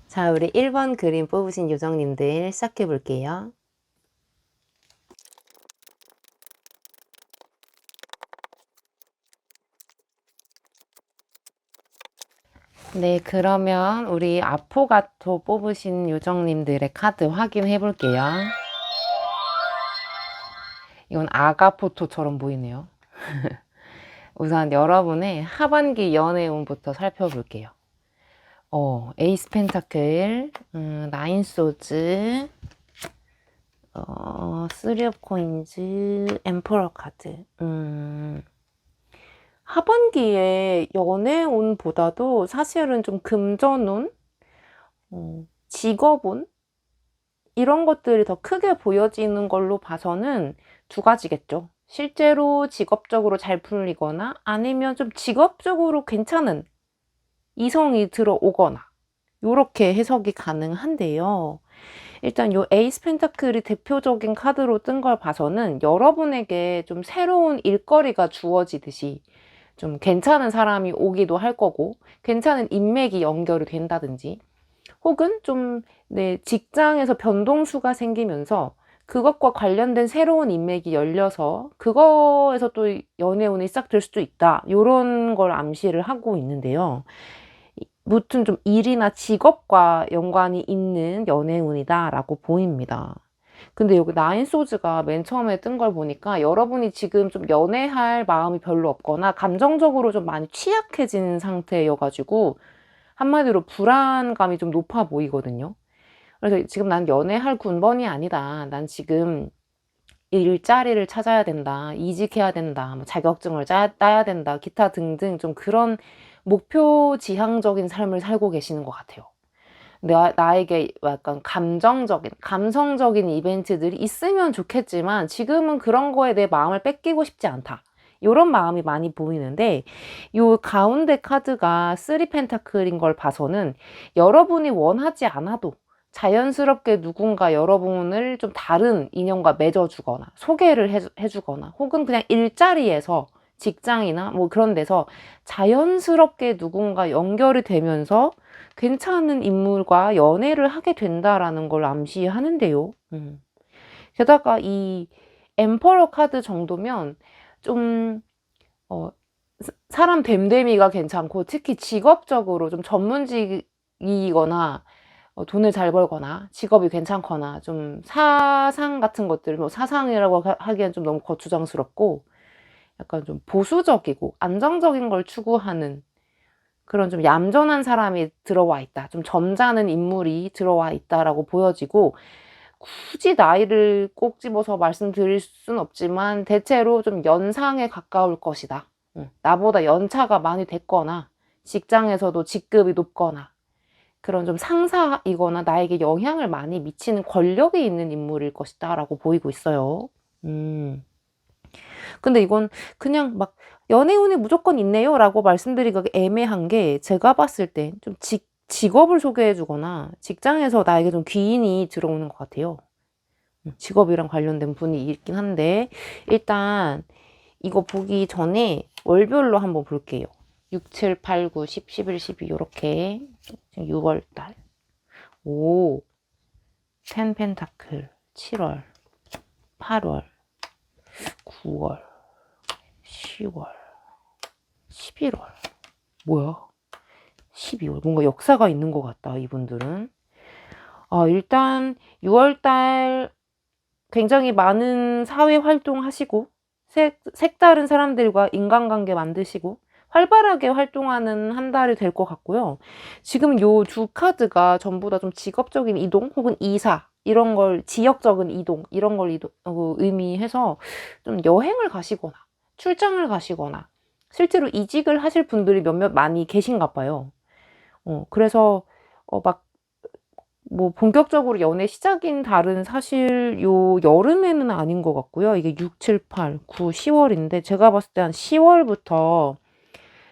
자, 우리 1번 그림 뽑으신 요정님들 시작해 볼게요. 네, 그러면 우리 아포가토 뽑으신 요정님들의 카드 확인해 볼게요. 이건 아가포토처럼 보이네요. 우선 여러분의 하반기 연애운부터 살펴볼게요. 에이스 펜타클, 나인 소즈, 쓰리 업 코인즈, 엠퍼러 카드. 하반기에 연애운보다도 사실은 좀 금전운, 직업운, 이런 것들이 더 크게 보여지는 걸로 봐서는 두 가지겠죠. 실제로 직업적으로 잘 풀리거나 아니면 좀 직업적으로 괜찮은 이성이 들어오거나 요렇게 해석이 가능한데요. 일단 요 에이스 펜타클이 대표적인 카드로 뜬 걸 봐서는 여러분에게 좀 새로운 일거리가 주어지듯이 좀 괜찮은 사람이 오기도 할 거고 괜찮은 인맥이 연결이 된다든지 혹은 좀 내 직장에서 변동수가 생기면서 그것과 관련된 새로운 인맥이 열려서 그거에서 또 연애운이 시작될 수도 있다. 요런 걸 암시를 하고 있는데요. 무튼 좀 일이나 직업과 연관이 있는 연애운이다 라고 보입니다. 근데 여기 나인 소즈가 맨 처음에 뜬 걸 보니까 여러분이 지금 좀 연애할 마음이 별로 없거나 감정적으로 좀 많이 취약해진 상태여가지고 한마디로 불안감이 좀 높아 보이거든요. 그래서 지금 난 연애할 군번이 아니다. 난 지금 일자리를 찾아야 된다. 이직해야 된다. 뭐 자격증을 따야 된다. 기타 등등 좀 그런 목표 지향적인 삶을 살고 계시는 것 같아요. 나에게 약간 감성적인 이벤트들이 있으면 좋겠지만 지금은 그런 거에 내 마음을 뺏기고 싶지 않다. 이런 마음이 많이 보이는데 요 가운데 카드가 쓰리 펜타클인 걸 봐서는 여러분이 원하지 않아도 자연스럽게 누군가 여러분을 좀 다른 인연과 맺어주거나 소개를 해주거나 혹은 그냥 일자리에서 직장이나 뭐 그런 데서 자연스럽게 누군가 연결이 되면서 괜찮은 인물과 연애를 하게 된다라는 걸 암시하는데요. 게다가 이 엠퍼러 카드 정도면 좀 사람 됨됨이가 괜찮고 특히 직업적으로 좀 전문직이거나 돈을 잘 벌거나 직업이 괜찮거나 좀 사상 같은 것들 뭐 사상이라고 하기엔 좀 너무 거추장스럽고 약간 좀 보수적이고 안정적인 걸 추구하는 그런 좀 얌전한 사람이 들어와 있다. 좀 점잖은 인물이 들어와 있다라고 보여지고, 굳이 나이를 꼭 집어서 말씀드릴 수는 없지만 대체로 좀 연상에 가까울 것이다. 나보다 연차가 많이 됐거나 직장에서도 직급이 높거나 그런 좀 상사이거나 나에게 영향을 많이 미치는 권력이 있는 인물일 것이다 라고 보이고 있어요. 근데 이건 그냥 막 연애운이 무조건 있네요 라고 말씀드리기가 애매한 게, 제가 봤을 때 좀 직업을 소개해 주거나 직장에서 나에게 좀 귀인이 들어오는 것 같아요. 직업이랑 관련된 분이 있긴 한데, 일단 이거 보기 전에 월별로 한번 볼게요. 6, 7, 8, 9, 10, 11, 12 이렇게 6월달 오, 10 펜타클 7월 8월 9월 10월 11월 뭐야? 12월 뭔가 역사가 있는 것 같다 이분들은. 일단 6월달 굉장히 많은 사회 활동 하시고 색다른 사람들과 인간관계 만드시고 활발하게 활동하는 한 달이 될 것 같고요. 지금 요 두 카드가 전부 다 좀 직업적인 이동 혹은 이사 이런 걸, 지역적인 이동 이런 걸 의미해서 좀 여행을 가시거나 출장을 가시거나 실제로 이직을 하실 분들이 몇몇 많이 계신가 봐요. 그래서 막 뭐 본격적으로 연애 시작인 달은 사실 요 여름에는 아닌 것 같고요. 이게 6, 7, 8, 9, 10월인데 제가 봤을 때 한 10월부터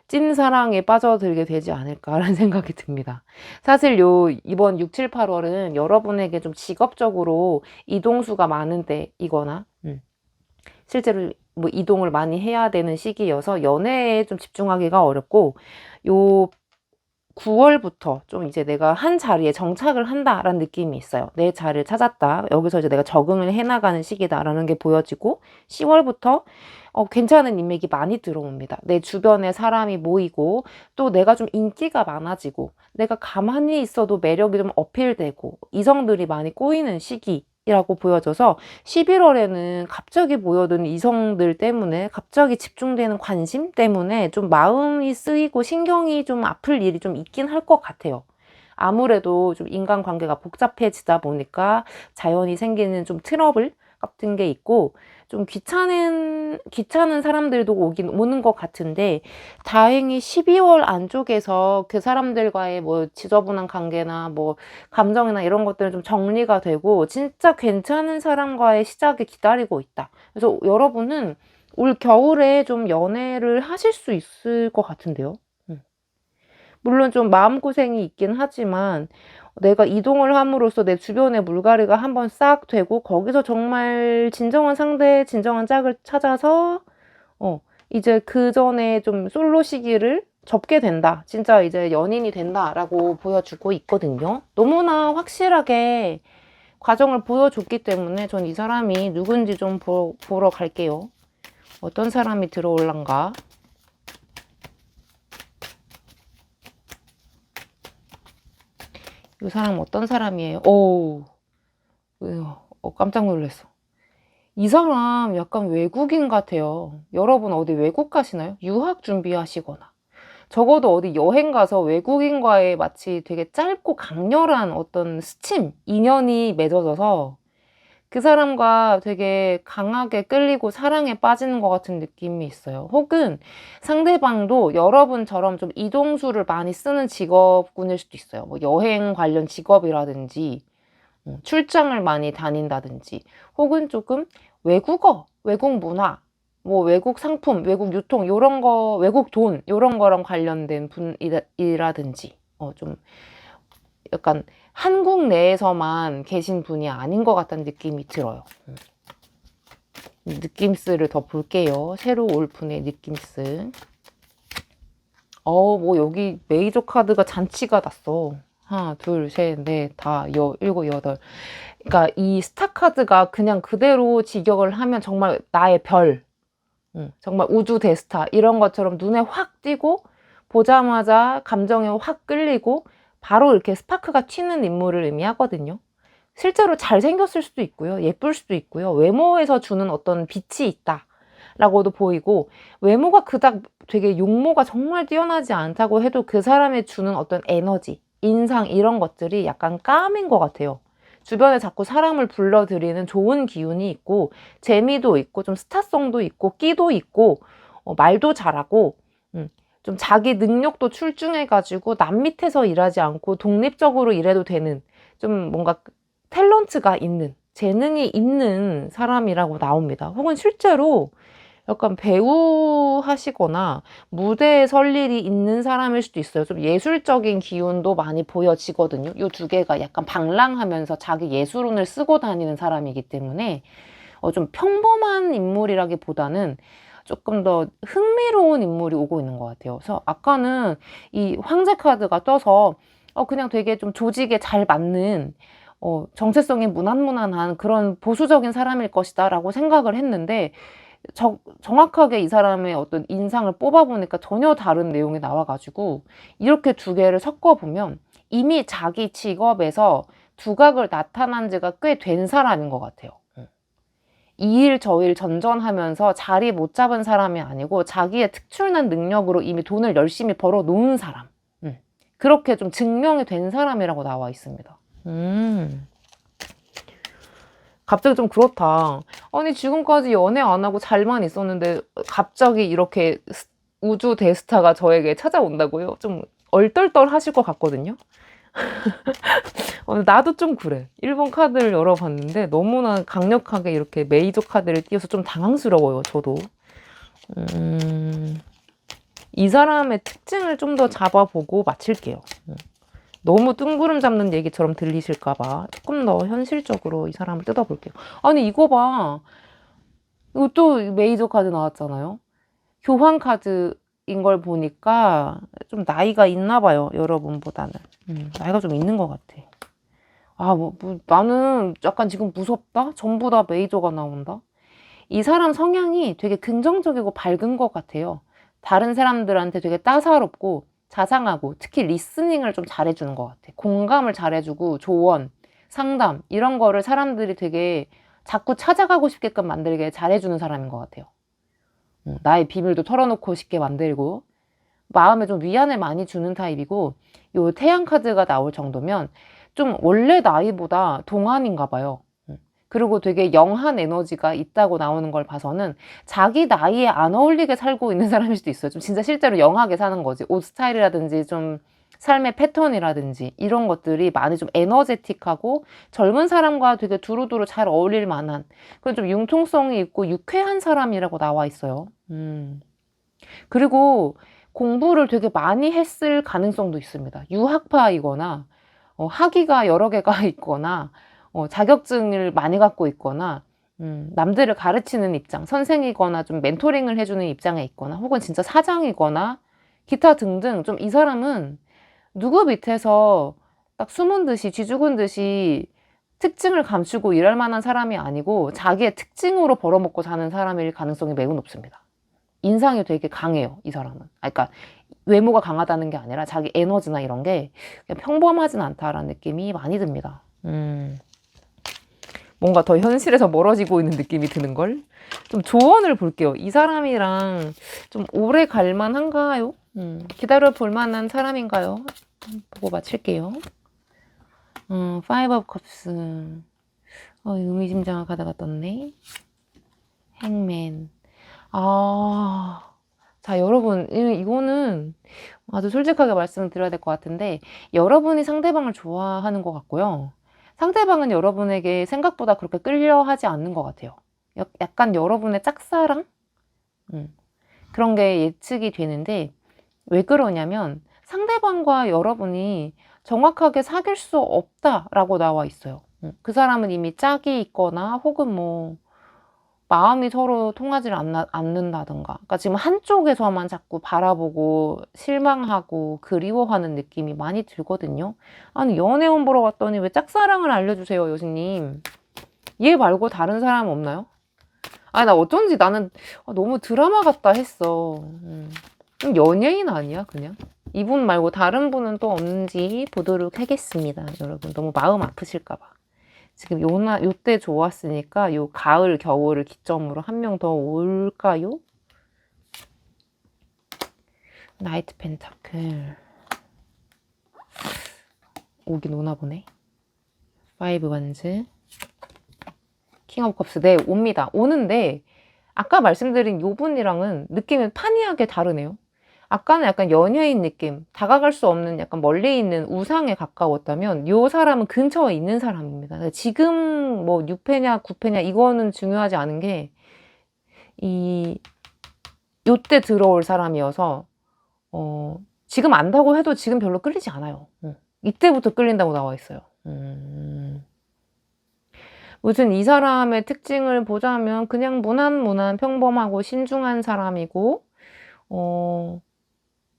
찐사랑에 빠져들게 되지 않을까라는 생각이 듭니다. 사실 이번 6, 7, 8월은 여러분에게 좀 직업적으로 이동수가 많은 때이거나 실제로 뭐 이동을 많이 해야 되는 시기여서 연애에 좀 집중하기가 어렵고, 요 9월부터 좀 이제 내가 한 자리에 정착을 한다라는 느낌이 있어요. 내 자리를 찾았다. 여기서 이제 내가 적응을 해나가는 시기다라는 게 보여지고, 10월부터 괜찮은 인맥이 많이 들어옵니다. 내 주변에 사람이 모이고, 또 내가 좀 인기가 많아지고, 내가 가만히 있어도 매력이 좀 어필되고, 이성들이 많이 꼬이는 시기라고 보여져서 11월에는 갑자기 모여든 이성들 때문에, 갑자기 집중되는 관심 때문에 좀 마음이 쓰이고 신경이 좀 아플 일이 좀 있긴 할 것 같아요. 아무래도 좀 인간관계가 복잡해지다 보니까 자연히 생기는 좀 트러블 같은 게 있고, 좀 귀찮은 사람들도 오는 것 같은데, 다행히 12월 안쪽에서 그 사람들과의 뭐 지저분한 관계나 뭐 감정이나 이런 것들은 좀 정리가 되고 진짜 괜찮은 사람과의 시작이 기다리고 있다. 그래서 여러분은 올 겨울에 좀 연애를 하실 수 있을 것 같은데요. 물론 좀 마음고생이 있긴 하지만 내가 이동을 함으로써 내 주변의 물갈이가 한번 싹 되고, 거기서 정말 진정한 상대, 진정한 짝을 찾아서 이제 그 전에 좀 솔로 시기를 접게 된다. 진짜 이제 연인이 된다라고 보여주고 있거든요. 너무나 확실하게 과정을 보여줬기 때문에 전 이 사람이 누군지 좀 보러 갈게요. 어떤 사람이 들어올란가? 이 사람 어떤 사람이에요? 깜짝 놀랐어. 이 사람 약간 외국인 같아요. 여러분 어디 외국 가시나요? 유학 준비하시거나 적어도 어디 여행 가서 외국인과의 마치 되게 짧고 강렬한 어떤 스침, 인연이 맺어져서 그 사람과 되게 강하게 끌리고 사랑에 빠지는 것 같은 느낌이 있어요. 혹은 상대방도 여러분처럼 좀 이동수를 많이 쓰는 직업군일 수도 있어요. 뭐 여행 관련 직업이라든지 출장을 많이 다닌다든지, 혹은 조금 외국어, 외국 문화, 뭐 외국 상품, 외국 유통 요런 거, 외국 돈 요런 거랑 관련된 분이라든지 좀 약간 한국 내에서만 계신 분이 아닌 것 같다는 느낌이 들어요. 느낌스를 더 볼게요. 새로 올 분의 느낌스. 뭐 여기 메이저 카드가 잔치가 났어. 하나, 둘, 셋, 넷, 다, 일곱, 여덟. 그러니까 이 스타 카드가 그냥 그대로 직역을 하면 정말 나의 별, 정말 우주 대스타 이런 것처럼 눈에 확 띄고 보자마자 감정에 확 끌리고 바로 이렇게 스파크가 튀는 인물을 의미하거든요. 실제로 잘생겼을 수도 있고요. 예쁠 수도 있고요. 외모에서 주는 어떤 빛이 있다 라고도 보이고, 외모가 그닥 되게 용모가 정말 뛰어나지 않다고 해도 그 사람이 주는 어떤 에너지, 인상 이런 것들이 약간 깜인 것 같아요. 주변에 자꾸 사람을 불러들이는 좋은 기운이 있고, 재미도 있고, 좀 스타성도 있고, 끼도 있고, 말도 잘하고, 좀 자기 능력도 출중해가지고 남 밑에서 일하지 않고 독립적으로 일해도 되는, 좀 뭔가 탤런트가 있는, 재능이 있는 사람이라고 나옵니다. 혹은 실제로 약간 배우 하시거나 무대에 설 일이 있는 사람일 수도 있어요. 좀 예술적인 기운도 많이 보여지거든요. 이 두 개가 약간 방랑하면서 자기 예술운을 쓰고 다니는 사람이기 때문에 좀 평범한 인물이라기보다는 조금 더 흥미로운 인물이 오고 있는 것 같아요. 그래서 아까는 이 황제 카드가 떠서 그냥 되게 좀 조직에 잘 맞는 정체성이 무난무난한 그런 보수적인 사람일 것이다 라고 생각을 했는데, 정확하게 이 사람의 어떤 인상을 뽑아보니까 전혀 다른 내용이 나와가지고, 이렇게 두 개를 섞어보면 이미 자기 직업에서 두각을 나타난 지가 꽤 된 사람인 것 같아요. 이 일 저 일 전전하면서 자리 못 잡은 사람이 아니고 자기의 특출난 능력으로 이미 돈을 열심히 벌어 놓은 사람. 그렇게 좀 증명이 된 사람이라고 나와 있습니다. 갑자기 좀 그렇다. 아니, 지금까지 연애 안 하고 잘만 있었는데 갑자기 이렇게 우주 대스타가 저에게 찾아온다고요? 좀 얼떨떨 하실 것 같거든요. 나도 좀 그래. 1번 카드를 열어봤는데 너무나 강력하게 이렇게 메이저 카드를 띄워서 좀 당황스러워요, 저도. 이 사람의 특징을 좀 더 잡아보고 마칠게요. 너무 뜬구름 잡는 얘기처럼 들리실까봐 조금 더 현실적으로 이 사람을 뜯어볼게요. 아니, 이거 봐. 이거 또 메이저 카드 나왔잖아요. 교환 카드인 걸 보니까 좀 나이가 있나 봐요, 여러분보다는. 나이가 좀 있는 것 같아. 나는 약간 지금 무섭다? 전부 다 메이저가 나온다? 이 사람 성향이 되게 긍정적이고 밝은 것 같아요. 다른 사람들한테 되게 따사롭고 자상하고, 특히 리스닝을 좀 잘해주는 것 같아. 공감을 잘해주고 조언, 상담 이런 거를 사람들이 되게 자꾸 찾아가고 싶게끔 만들게 잘해주는 사람인 것 같아요. 나의 비밀도 털어놓고 싶게 만들고, 마음에 좀 위안을 많이 주는 타입이고, 요 태양 카드가 나올 정도면 좀 원래 나이보다 동안인가 봐요. 그리고 되게 영한 에너지가 있다고 나오는 걸 봐서는 자기 나이에 안 어울리게 살고 있는 사람일 수도 있어요. 좀 진짜 실제로 영하게 사는 거지. 옷 스타일이라든지 좀 삶의 패턴이라든지 이런 것들이 많이 좀 에너제틱하고 젊은 사람과 되게 두루두루 잘 어울릴 만한 그런 좀 융통성이 있고 유쾌한 사람이라고 나와 있어요. 그리고 공부를 되게 많이 했을 가능성도 있습니다. 유학파이거나 학위가 여러 개가 있거나 자격증을 많이 갖고 있거나 남들을 가르치는 입장, 선생이거나 좀 멘토링을 해주는 입장에 있거나 혹은 진짜 사장이거나 기타 등등, 좀 이 사람은 누구 밑에서 딱 숨은 듯이 쥐죽은 듯이 특징을 감추고 일할 만한 사람이 아니고 자기의 특징으로 벌어먹고 사는 사람일 가능성이 매우 높습니다. 인상이 되게 강해요, 이 사람은. 그러니까 외모가 강하다는 게 아니라 자기 에너지나 이런 게 그냥 평범하진 않다라는 느낌이 많이 듭니다. 뭔가 더 현실에서 멀어지고 있는 느낌이 드는걸? 좀 조언을 볼게요. 이 사람이랑 좀 오래 갈 만한가요? 기다려 볼 만한 사람인가요? 보고 마칠게요. Five of Cups. 의미심장한 카드가 떴네. 행맨. 자, 여러분, 이거는 아주 솔직하게 말씀드려야 될 것 같은데, 여러분이 상대방을 좋아하는 것 같고요. 상대방은 여러분에게 생각보다 그렇게 끌려하지 않는 것 같아요. 약간 여러분의 짝사랑? 그런 게 예측이 되는데, 왜 그러냐면 상대방과 여러분이 정확하게 사귈 수 없다라고 나와 있어요. 그 사람은 이미 짝이 있거나 혹은 뭐 마음이 서로 통하지 않는다든가, 그러니까 지금 한쪽에서만 자꾸 바라보고 실망하고 그리워하는 느낌이 많이 들거든요. 아니, 연애운 보러 왔더니 왜 짝사랑을 알려주세요, 여신님. 얘 말고 다른 사람 없나요? 나 어쩐지 나는 너무 드라마 같다 했어. 연예인 아니야, 그냥? 이분 말고 다른 분은 또 없는지 보도록 하겠습니다. 여러분, 너무 마음 아프실까봐. 지금 요때 좋았으니까 요 가을, 겨울을 기점으로 한 명 더 올까요? 나이트 펜타클. 오긴 오나 보네. 파이브 완즈. 킹 오브 컵스. 네, 옵니다. 오는데 아까 말씀드린 요 분이랑은 느낌이 판이하게 다르네요. 아까는 약간 연예인 느낌, 다가갈 수 없는 약간 멀리 있는 우상에 가까웠다면 요 사람은 근처에 있는 사람입니다. 지금 뭐 6패냐 9패냐 이거는 중요하지 않은 게 요때 들어올 사람이어서 지금 안다고 해도 지금 별로 끌리지 않아요. 이때부터 끌린다고 나와 있어요. 무슨 이 사람의 특징을 보자면 그냥 무난무난 평범하고 신중한 사람이고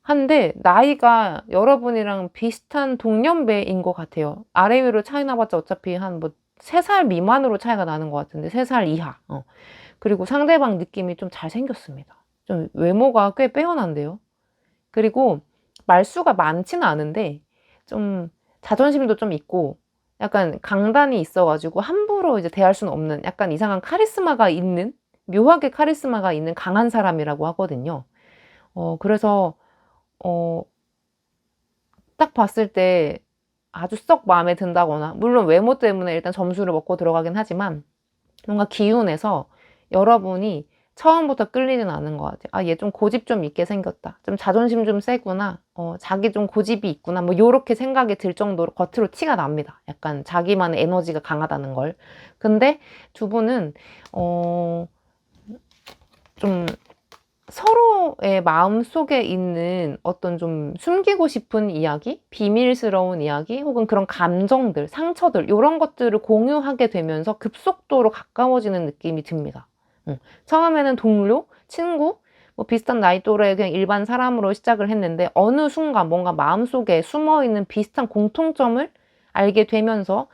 한데 나이가 여러분이랑 비슷한 동년배인 것 같아요. 아래 위로 차이 나봤자 어차피 한 뭐 3살 미만으로 차이가 나는 것 같은데 3살 이하. 그리고 상대방 느낌이 좀 잘생겼습니다. 좀 외모가 꽤 빼어난데요. 그리고 말수가 많지는 않은데 좀 자존심도 좀 있고 약간 강단이 있어가지고 함부로 이제 대할 수는 없는 약간 이상한 카리스마가 있는, 묘하게 카리스마가 있는 강한 사람이라고 하거든요. 그래서 딱 봤을 때 아주 썩 마음에 든다거나, 물론 외모 때문에 일단 점수를 먹고 들어가긴 하지만 뭔가 기운에서 여러분이 처음부터 끌리진 않은 것 같아요. 아, 얘 좀 고집 좀 있게 생겼다. 좀 자존심 좀 세구나. 자기 좀 고집이 있구나. 뭐 요렇게 생각이 들 정도로 겉으로 티가 납니다. 약간 자기만의 에너지가 강하다는 걸. 근데 두 분은 좀 서로의 마음속에 있는 어떤 좀 숨기고 싶은 이야기, 비밀스러운 이야기, 혹은 그런 감정들, 상처들, 이런 것들을 공유하게 되면서 급속도로 가까워지는 느낌이 듭니다. 처음에는 동료, 친구, 뭐 비슷한 나이 또래의 그냥 일반 사람으로 시작을 했는데 어느 순간 뭔가 마음속에 숨어있는 비슷한 공통점을 알게 되면서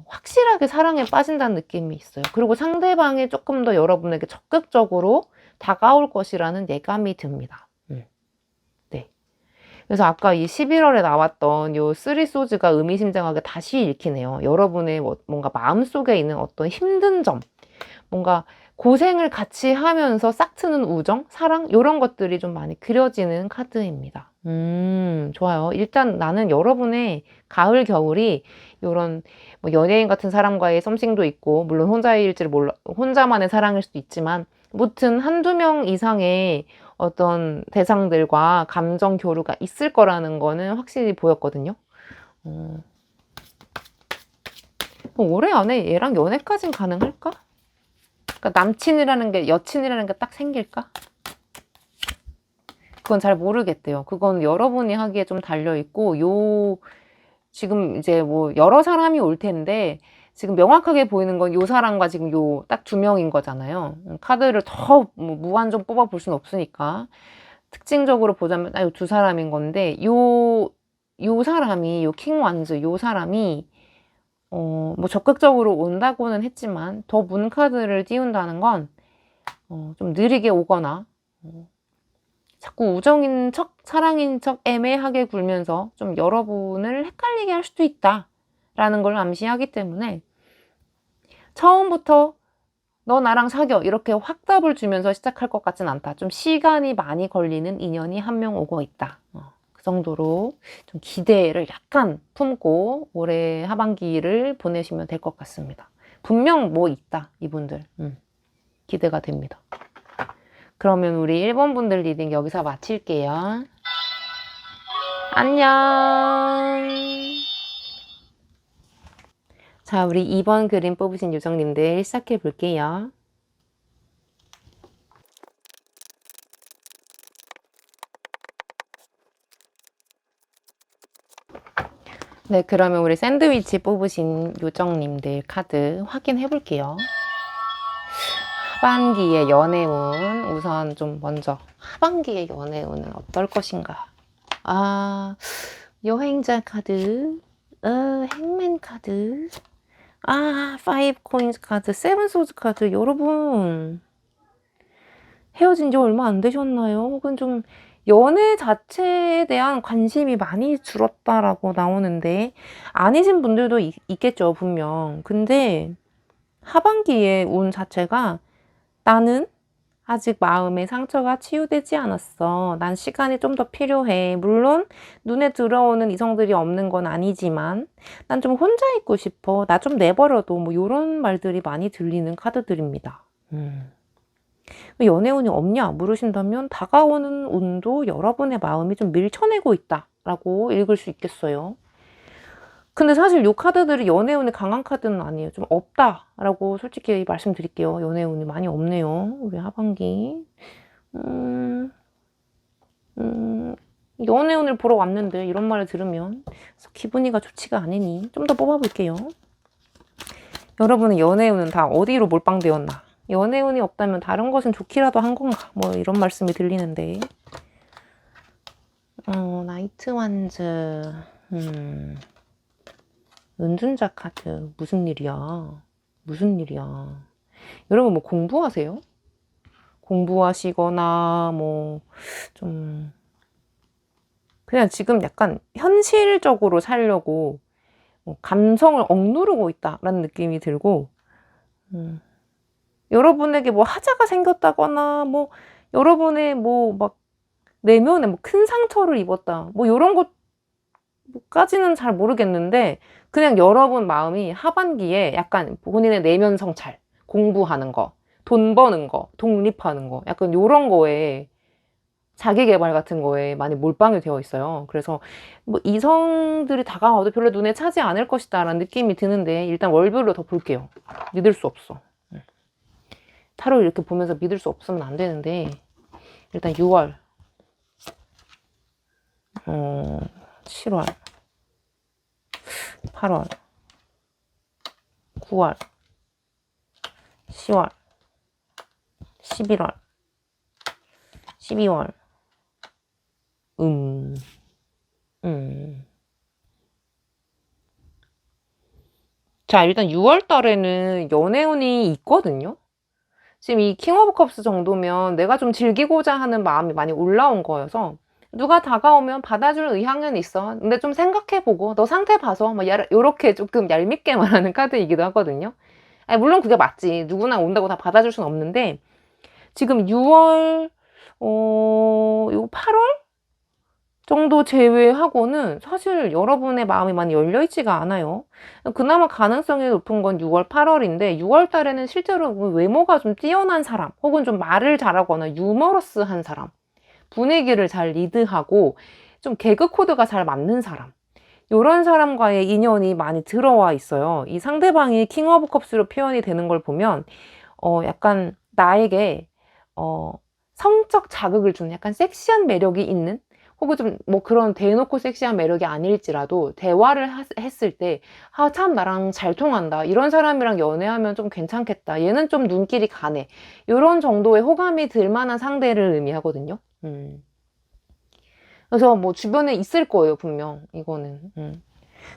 확실하게 사랑에 빠진다는 느낌이 있어요. 그리고 상대방이 조금 더 여러분에게 적극적으로 다가올 것이라는 예감이 듭니다. 네. 그래서 아까 이 11월에 나왔던 요 쓰리 소즈가 의미심장하게 다시 읽히네요. 여러분의 뭔가 마음속에 있는 어떤 힘든 점, 뭔가 고생을 같이 하면서 싹트는 우정, 사랑 이런 것들이 좀 많이 그려지는 카드입니다. 좋아요. 일단 나는 여러분의 가을, 겨울이 이런 뭐 연예인 같은 사람과의 썸씽도 있고, 물론 혼자일지를 몰라, 혼자만의 사랑일 수도 있지만, 무튼 한두 명 이상의 어떤 대상들과 감정 교류가 있을 거라는 거는 확실히 보였거든요. 올해 안에 얘랑 연애까진 가능할까? 그러니까 남친이라는 게, 여친이라는 게 딱 생길까? 그건 잘 모르겠대요. 그건 여러분이 하기에 좀 달려있고, 지금 이제 뭐 여러 사람이 올 텐데, 지금 명확하게 보이는 건 요 사람과 지금 요 딱 2명인 거잖아요. 카드를 더 뭐 무한정 뽑아볼 수는 없으니까. 특징적으로 보자면, 요 2사람인 건데, 요 사람이, 요 킹 완즈, 요 사람이, 뭐 적극적으로 온다고는 했지만 더 문 카드를 띄운다는 건 좀 느리게 오거나 자꾸 우정인 척, 사랑인 척 애매하게 굴면서 좀 여러분을 헷갈리게 할 수도 있다라는 걸 암시하기 때문에 처음부터 너 나랑 사겨 이렇게 확답을 주면서 시작할 것 같진 않다. 좀 시간이 많이 걸리는 인연이 한 명 오고 있다. 그 정도로 좀 기대를 약간 품고 올해 하반기를 보내시면 될 것 같습니다. 분명 뭐 있다, 이분들. 기대가 됩니다. 그러면 우리 1번 분들 리딩 여기서 마칠게요. 안녕. 자, 우리 2번 그림 뽑으신 요정님들 시작해 볼게요. 네, 그러면 우리 샌드위치 뽑으신 요정님들 카드 확인해 볼게요. 하반기의 연애운, 우선 좀 먼저 하반기의 연애운은 어떨 것인가? 여행자 카드, 행맨 카드, 파이브 코인스 카드, 세븐 소즈 카드. 여러분 헤어진 지 얼마 안 되셨나요? 혹은 좀 연애 자체에 대한 관심이 많이 줄었다라고 나오는데, 아니신 분들도 있겠죠, 분명. 근데 하반기의 운 자체가 나는 아직 마음의 상처가 치유되지 않았어. 난 시간이 좀 더 필요해. 물론 눈에 들어오는 이성들이 없는 건 아니지만 난 좀 혼자 있고 싶어. 나 좀 내버려둬. 뭐 이런 말들이 많이 들리는 카드들입니다. 연애 운이 없냐 물으신다면 다가오는 운도 여러분의 마음이 좀 밀쳐내고 있다라고 읽을 수 있겠어요. 근데 사실 이 카드들이 연애 운이 강한 카드는 아니에요. 좀 없다라고 솔직히 말씀드릴게요. 연애 운이 많이 없네요. 우리 하반기. 연애 운을 보러 왔는데 이런 말을 들으면 기분이가 좋지가 않으니 좀 더 뽑아볼게요. 여러분의 연애 운은 다 어디로 몰빵되었나? 연애 운이 없다면 다른 것은 좋기라도 한 건가? 뭐 이런 말씀이 들리는데. 나이트 완즈. 은둔자 카드. 무슨 일이야? 무슨 일이야? 여러분 뭐 공부하세요? 공부하시거나 뭐 좀 그냥 지금 약간 현실적으로 살려고 감성을 억누르고 있다라는 느낌이 들고, 여러분에게 뭐 하자가 생겼다거나 뭐 여러분의 뭐 막 내면에 뭐 큰 상처를 입었다 뭐 이런 것까지는 잘 모르겠는데, 그냥 여러분 마음이 하반기에 약간 본인의 내면 성찰, 공부하는 거, 돈 버는 거, 독립하는 거, 약간 이런 거에 자기 개발 같은 거에 많이 몰빵이 되어 있어요. 그래서 뭐 이성들이 다가와도 별로 눈에 차지 않을 것이다 라는 느낌이 드는데, 일단 월별로 더 볼게요. 믿을 수 없어. 타로 이렇게 보면서 믿을 수 없으면 안 되는데, 일단 6월, 7월, 8월, 9월, 10월, 11월, 12월. 자, 일단 6월 달에는 연애운이 있거든요. 지금 이 킹 오브 컵스 정도면 내가 좀 즐기고자 하는 마음이 많이 올라온 거여서 누가 다가오면 받아줄 의향은 있어. 근데 좀 생각해보고 너 상태 봐서 막 요렇게 조금 얄밉게 말하는 카드이기도 하거든요. 아니, 물론 그게 맞지. 누구나 온다고 다 받아줄 수는 없는데, 지금 6월, 요 8월 정도 제외하고는 사실 여러분의 마음이 많이 열려있지가 않아요. 그나마 가능성이 높은 건 6월, 8월인데 6월 달에는 실제로 외모가 좀 뛰어난 사람, 혹은 좀 말을 잘하거나 유머러스한 사람, 분위기를 잘 리드하고 좀 개그 코드가 잘 맞는 사람, 이런 사람과의 인연이 많이 들어와 있어요. 이 상대방이 킹 오브 컵스로 표현이 되는 걸 보면 약간 나에게 성적 자극을 주는 약간 섹시한 매력이 있는, 혹은 좀 뭐 그런 대놓고 섹시한 매력이 아닐지라도 대화를 했을 때 참 나랑 잘 통한다, 이런 사람이랑 연애하면 좀 괜찮겠다, 얘는 좀 눈길이 가네, 이런 정도의 호감이 들 만한 상대를 의미하거든요. 그래서 뭐 주변에 있을 거예요, 분명. 이거는.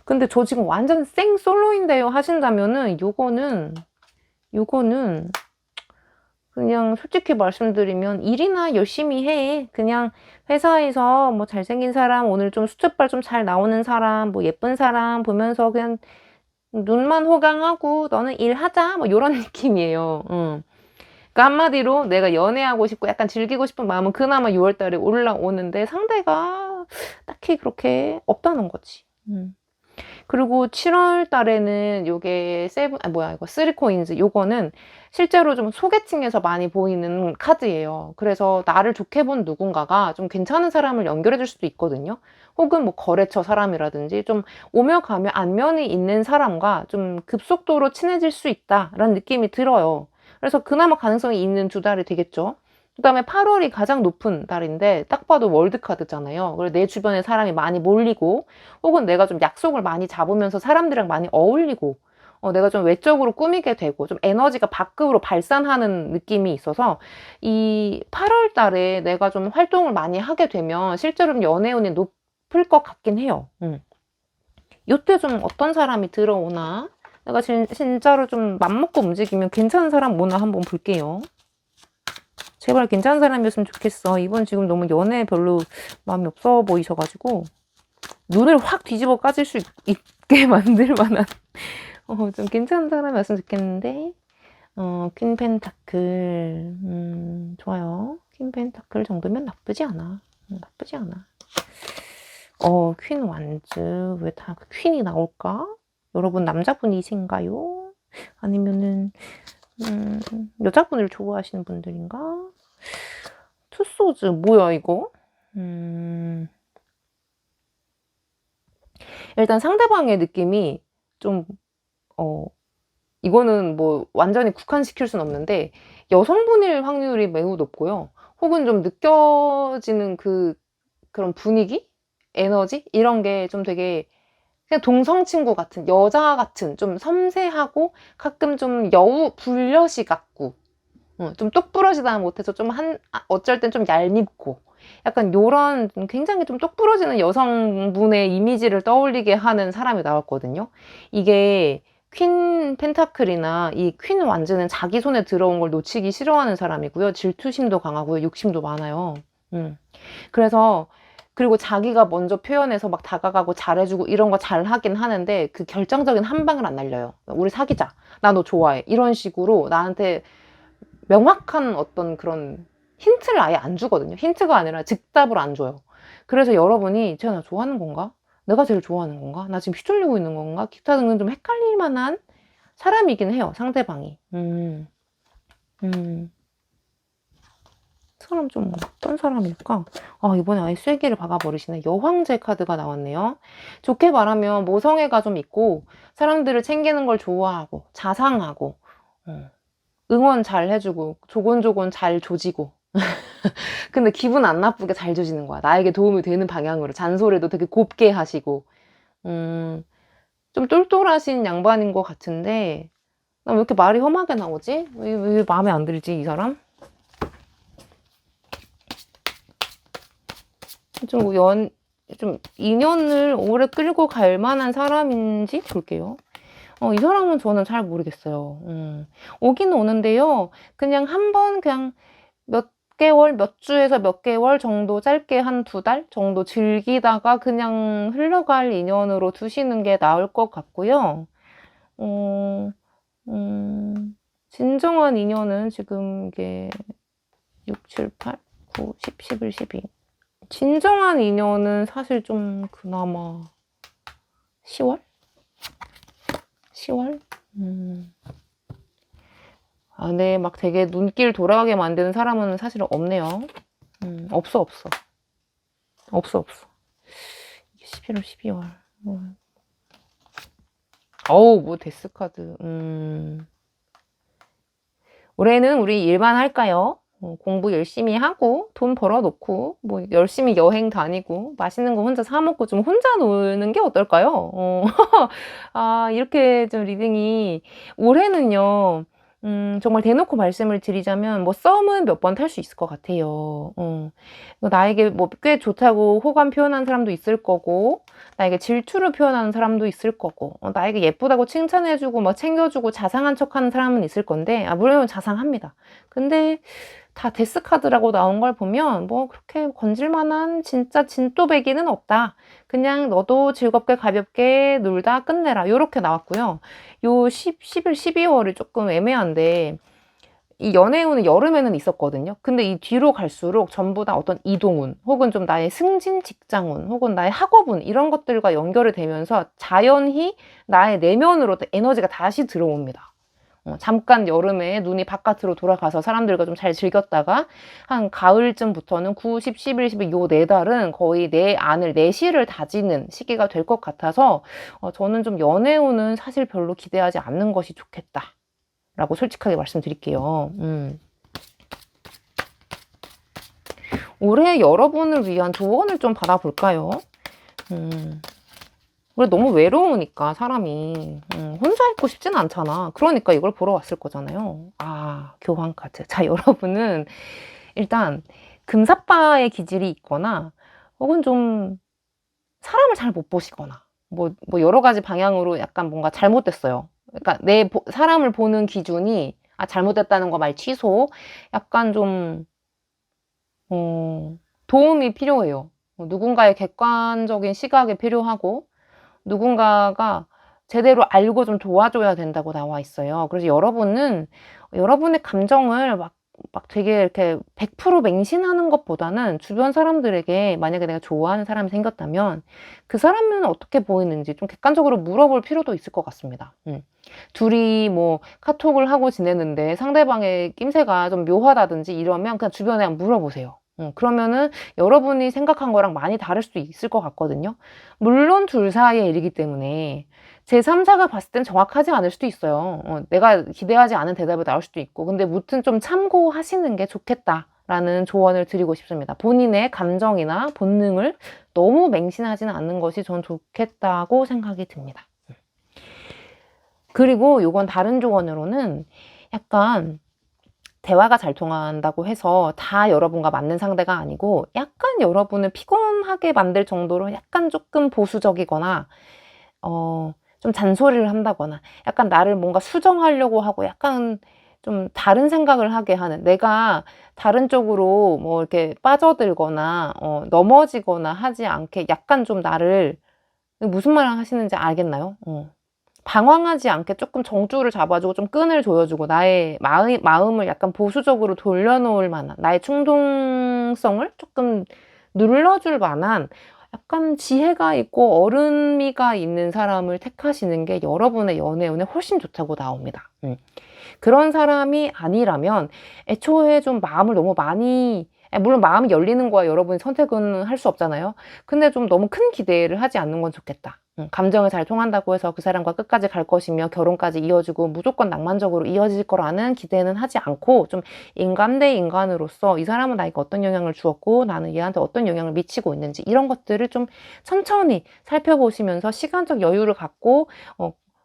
근데 저 지금 완전 생 솔로인데요 하신다면은 요거는 그냥 솔직히 말씀드리면 일이나 열심히 해. 그냥 회사에서 뭐 잘생긴 사람, 오늘 좀 수첩발 좀 잘 나오는 사람, 뭐 예쁜 사람 보면서 그냥 눈만 호강하고 너는 일하자, 뭐 요런 느낌이에요. 그러니까 한마디로 내가 연애하고 싶고 약간 즐기고 싶은 마음은 그나마 6월달에 올라오는데 상대가 딱히 그렇게 없다는 거지. 그리고 7월 달에는 요게 이거 3코인즈, 요거는 실제로 좀 소개팅에서 많이 보이는 카드예요. 그래서 나를 좋게 본 누군가가 좀 괜찮은 사람을 연결해 줄 수도 있거든요. 혹은 뭐 거래처 사람이라든지 좀 오며 가며 안면이 있는 사람과 좀 급속도로 친해질 수 있다라는 느낌이 들어요. 그래서 그나마 가능성이 있는 두 달이 되겠죠. 그 다음에 8월이 가장 높은 달인데 딱 봐도 월드카드잖아요. 그래서 내 주변에 사람이 많이 몰리고, 혹은 내가 좀 약속을 많이 잡으면서 사람들이랑 많이 어울리고, 내가 좀 외적으로 꾸미게 되고 좀 에너지가 밖으로 발산하는 느낌이 있어서 이 8월 달에 내가 좀 활동을 많이 하게 되면 실제로 연애운이 높을 것 같긴 해요. 이때 좀 어떤 사람이 들어오나, 내가 진짜로 좀 맘먹고 움직이면 괜찮은 사람 오나 한번 볼게요. 제발 괜찮은 사람이었으면 좋겠어. 이분 지금 너무 연애에 별로 마음이 없어 보이셔가지고 눈을 확 뒤집어 까질 수 있게 만들 만한 좀 괜찮은 사람이었으면 좋겠는데 퀸 펜타클 좋아요. 퀸 펜타클 정도면 나쁘지 않아. 나쁘지 않아. 퀸 완즈 왜 다 퀸이 나올까? 여러분 남자분이신가요? 아니면은 여자분을 좋아하시는 분들인가? 투소즈 뭐야 이거? 일단 상대방의 느낌이 좀 이거는 뭐 완전히 국한시킬 순 없는데 여성분일 확률이 매우 높고요. 혹은 좀 느껴지는 그런 분위기? 에너지? 이런 게 좀 되게 그냥 동성 친구 같은, 여자 같은, 좀 섬세하고 가끔 좀 여우, 불려시 같고 좀 똑부러지다 못해서 좀 어쩔 땐 좀 얄밉고 약간 요런 굉장히 좀 똑부러지는 여성분의 이미지를 떠올리게 하는 사람이 나왔거든요. 이게 퀸 펜타클이나 이 퀸 완즈는 자기 손에 들어온 걸 놓치기 싫어하는 사람이고요. 질투심도 강하고요. 욕심도 많아요. 그래서 그리고 자기가 먼저 표현해서 막 다가가고 잘해주고 이런 거 잘하긴 하는데 그 결정적인 한 방을 안 날려요. 우리 사귀자. 나 너 좋아해. 이런 식으로 나한테 명확한 어떤 그런 힌트를 아예 안 주거든요. 힌트가 아니라 즉답을 안 줘요. 그래서 여러분이 제가 나 좋아하는 건가? 내가 제일 좋아하는 건가? 나 지금 휘둘리고 있는 건가? 기타 등등 좀 헷갈릴 만한 사람이긴 해요. 상대방이. 사람 좀 어떤 사람일까? 이번에 아예 쐐기를 박아버리시네. 여황제 카드가 나왔네요. 좋게 말하면 모성애가 좀 있고 사람들을 챙기는 걸 좋아하고 자상하고 응원 잘 해주고 조곤조곤 잘 조지고 근데 기분 안 나쁘게 잘 조지는 거야. 나에게 도움이 되는 방향으로. 잔소리도 되게 곱게 하시고 좀 똘똘하신 양반인 것 같은데 나 왜 이렇게 말이 험하게 나오지? 왜 마음에 안 들지 이 사람? 좀 인연을 오래 끌고 갈 만한 사람인지 볼게요. 이 사람은 저는 잘 모르겠어요. 오긴 오는데요. 그냥 그냥 몇 개월, 몇 주에서 몇 개월 정도 짧게 한 2달 정도 즐기다가 그냥 흘러갈 인연으로 두시는 게 나을 것 같고요. 진정한 인연은 지금 이게 6, 7, 8, 9, 10, 11, 12. 진정한 인연은 사실 좀 그나마 10월? 10월? 네, 막 되게 눈길 돌아가게 만드는 사람은 사실 없네요. 없어. 없어. 이게 11월, 12월. 뭐 데스카드. 올해는 우리 일만 할까요? 공부 열심히 하고 돈 벌어놓고 뭐 열심히 여행 다니고 맛있는 거 혼자 사 먹고 좀 혼자 노는 게 어떨까요? 이렇게 좀 리딩이 올해는요. 정말 대놓고 말씀을 드리자면 뭐 썸은 몇 번 탈 수 있을 것 같아요. 나에게 뭐 꽤 좋다고 호감 표현한 사람도 있을 거고 나에게 질투를 표현하는 사람도 있을 거고 나에게 예쁘다고 칭찬해주고 막 챙겨주고 자상한 척하는 사람은 있을 건데 물론 자상합니다. 근데 다 데스카드라고 나온 걸 보면 뭐 그렇게 건질만한 진짜 진또배기는 없다. 그냥 너도 즐겁게 가볍게 놀다 끝내라. 요렇게 나왔고요. 요 11, 12월이 조금 애매한데 이 연애운은 여름에는 있었거든요. 근데 이 뒤로 갈수록 전부 다 어떤 이동운 혹은 좀 나의 승진 직장운 혹은 나의 학업운 이런 것들과 연결이 되면서 자연히 나의 내면으로 에너지가 다시 들어옵니다. 잠깐 여름에 눈이 바깥으로 돌아가서 사람들과 좀 잘 즐겼다가 한 가을쯤부터는 9, 10, 11, 12 요 4달은 거의 내 안을 내실을 다지는 시기가 될 것 같아서 저는 좀 연애운은 사실 별로 기대하지 않는 것이 좋겠다 라고 솔직하게 말씀드릴게요. 올해 여러분을 위한 조언을 좀 받아볼까요? 그래 너무 외로우니까 사람이 혼자 있고 싶진 않잖아. 그러니까 이걸 보러 왔을 거잖아요. 교환 카드. 자, 여러분은 일단 금사빠의 기질이 있거나 혹은 좀 사람을 잘 못 보시거나 뭐 여러 가지 방향으로 약간 뭔가 잘못됐어요. 그러니까 사람을 보는 기준이 잘못됐다는 거 말 취소. 약간 좀 도움이 필요해요. 누군가의 객관적인 시각이 필요하고 누군가가 제대로 알고 좀 도와줘야 된다고 나와 있어요. 그래서 여러분은 여러분의 감정을 막 되게 이렇게 100% 맹신하는 것보다는 주변 사람들에게 만약에 내가 좋아하는 사람이 생겼다면 그 사람은 어떻게 보이는지 좀 객관적으로 물어볼 필요도 있을 것 같습니다. 둘이 뭐 카톡을 하고 지내는데 상대방의 낌새가 좀 묘하다든지 이러면 그냥 주변에 물어보세요. 그러면은 여러분이 생각한 거랑 많이 다를 수도 있을 것 같거든요. 물론 둘 사이의 일이기 때문에 제3자가 봤을 땐 정확하지 않을 수도 있어요. 내가 기대하지 않은 대답이 나올 수도 있고. 근데 무튼 좀 참고하시는 게 좋겠다라는 조언을 드리고 싶습니다. 본인의 감정이나 본능을 너무 맹신하지는 않는 것이 전 좋겠다고 생각이 듭니다. 그리고 요건 다른 조언으로는 약간 대화가 잘 통한다고 해서 다 여러분과 맞는 상대가 아니고 약간 여러분을 피곤하게 만들 정도로 약간 조금 보수적이거나 좀 잔소리를 한다거나 약간 나를 뭔가 수정하려고 하고 약간 좀 다른 생각을 하게 하는, 내가 다른 쪽으로 뭐 이렇게 빠져들거나 넘어지거나 하지 않게 약간 좀 나를, 무슨 말을 하시는지 알겠나요? 방황하지 않게 조금 정주를 잡아주고 좀 끈을 조여주고 나의 마음을 약간 보수적으로 돌려놓을 만한, 나의 충동성을 조금 눌러줄 만한 약간 지혜가 있고 어른미가 있는 사람을 택하시는 게 여러분의 연애운에 훨씬 좋다고 나옵니다. 그런 사람이 아니라면 애초에 좀 마음을 너무 많이, 물론 마음이 열리는 거야 여러분이 선택은 할 수 없잖아요. 근데 좀 너무 큰 기대를 하지 않는 건 좋겠다. 감정이 잘 통한다고 해서 그 사람과 끝까지 갈 것이며 결혼까지 이어지고 무조건 낭만적으로 이어질 거라는 기대는 하지 않고, 좀 인간 대 인간으로서 이 사람은 나에게 어떤 영향을 주었고 나는 얘한테 어떤 영향을 미치고 있는지 이런 것들을 좀 천천히 살펴보시면서 시간적 여유를 갖고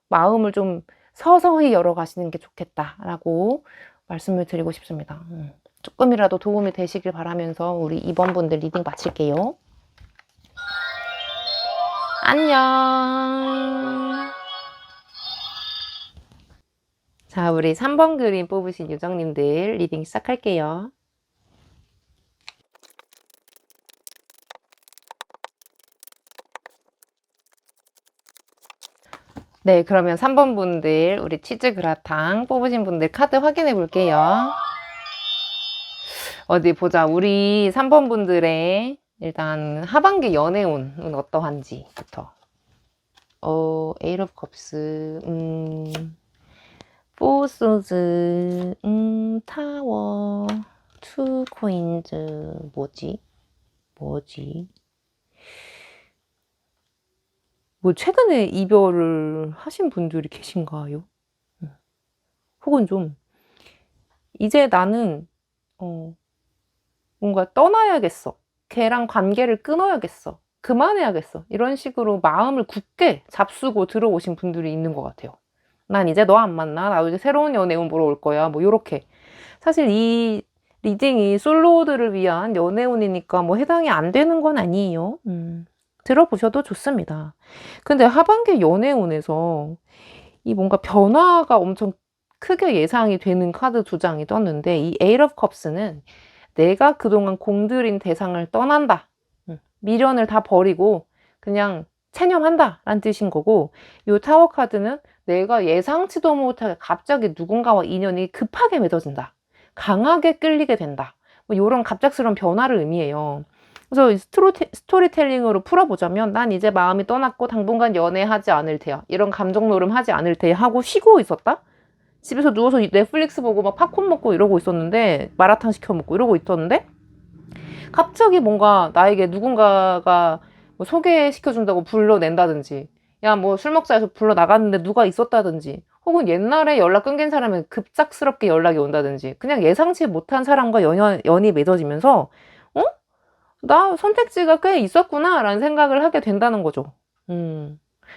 마음을 좀 서서히 열어가시는 게 좋겠다라고 말씀을 드리고 싶습니다. 조금이라도 도움이 되시길 바라면서 우리 2번 분들 리딩 마칠게요. 안녕. 자, 우리 3번 그림 뽑으신 요정님들 리딩 시작할게요. 네, 그러면 3번 분들 우리 치즈 그라탕 뽑으신 분들 카드 확인해 볼게요. 어디 보자. 우리 3번 분들의 일단 하반기 연애운은 어떠한지부터. Eight of Cups, Four Swords, 타워, Two Coins, 뭐지? 뭐 최근에 이별을 하신 분들이 계신가요? 혹은 좀 이제 나는 뭔가 떠나야겠어, 걔랑 관계를 끊어야겠어, 그만해야겠어, 이런 식으로 마음을 굳게 잡수고 들어오신 분들이 있는 것 같아요. 난 이제 너 안 만나, 나도 이제 새로운 연애운 보러 올 거야, 뭐 요렇게. 사실 이 리딩이 솔로들을 위한 연애운이니까 뭐 해당이 안 되는 건 아니에요. 들어보셔도 좋습니다. 근데 하반기 연애운에서 이 뭔가 변화가 엄청 크게 예상이 되는 카드 2장이 떴는데, 이 Eight of Cups는 내가 그동안 공들인 대상을 떠난다, 미련을 다 버리고 그냥 체념한다 라는 뜻인 거고, 이 타워 카드는 내가 예상치도 못하게 갑자기 누군가와 인연이 급하게 맺어진다, 강하게 끌리게 된다, 뭐 이런 갑작스러운 변화를 의미해요. 그래서 스토리텔링으로 풀어보자면, 난 이제 마음이 떠났고 당분간 연애하지 않을 테야, 이런 감정 노름 하지 않을 테 하고 쉬고 있었다. 집에서 누워서 넷플릭스 보고 막 팝콘 먹고 이러고 있었는데, 마라탕 시켜 먹고 이러고 있었는데 갑자기 뭔가 나에게 누군가가 뭐 소개시켜준다고 불러낸다든지, 야 뭐 술 먹자 해서 불러 나갔는데 누가 있었다든지, 혹은 옛날에 연락 끊긴 사람이 급작스럽게 연락이 온다든지, 그냥 예상치 못한 사람과 연이 맺어지면서 나 선택지가 꽤 있었구나 라는 생각을 하게 된다는 거죠.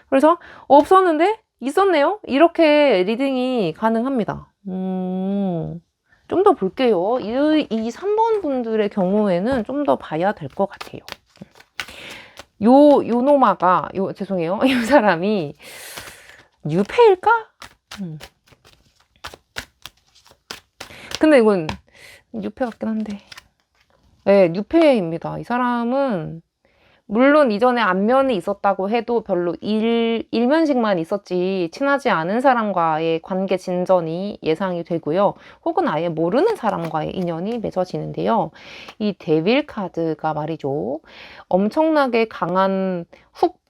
그래서 없었는데 있었네요, 이렇게 리딩이 가능합니다. 좀 더 볼게요. 이 3번 분들의 경우에는 좀 더 봐야 될 것 같아요. 요 노마가, 죄송해요, 이 사람이 유패일까? 근데 이건 유패 같긴 한데, 네, 뉴페입니다. 이 사람은 물론 이전에 안면이 있었다고 해도 별로 일면식만 있었지 친하지 않은 사람과의 관계 진전이 예상이 되고요. 혹은 아예 모르는 사람과의 인연이 맺어지는데요. 이 데빌 카드가 말이죠. 엄청나게 강한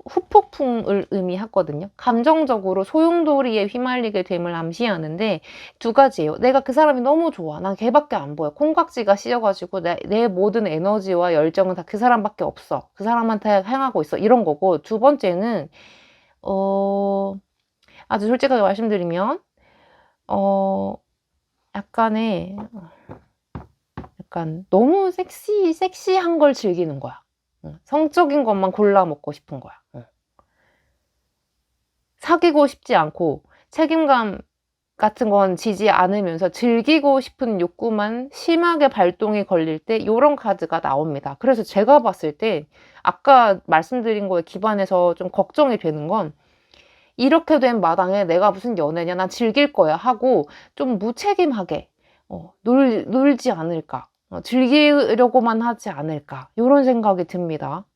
후폭풍을 의미하거든요. 감정적으로 소용돌이에 휘말리게 됨을 암시하는데 두 가지예요. 내가 그 사람이 너무 좋아. 난 걔밖에 안 보여. 콩깍지가 씌어가지고 내 모든 에너지와 열정은 다 그 사람밖에 없어. 그 사람한테 향하고 있어. 이런 거고. 두 번째는 아주 솔직하게 말씀드리면 어, 약간의 약간 너무 섹시한 걸 즐기는 거야. 성적인 것만 골라 먹고 싶은 거야. 사귀고 싶지 않고 책임감 같은 건 지지 않으면서 즐기고 싶은 욕구만 심하게 발동이 걸릴 때 요런 카드가 나옵니다. 그래서 제가 봤을 때 아까 말씀드린 거에 기반해서 좀 걱정이 되는 건 이렇게 된 마당에 내가 무슨 연애냐 난 즐길 거야 하고 좀 무책임하게 놀지 않을까, 즐기려고만 하지 않을까 요런 생각이 듭니다.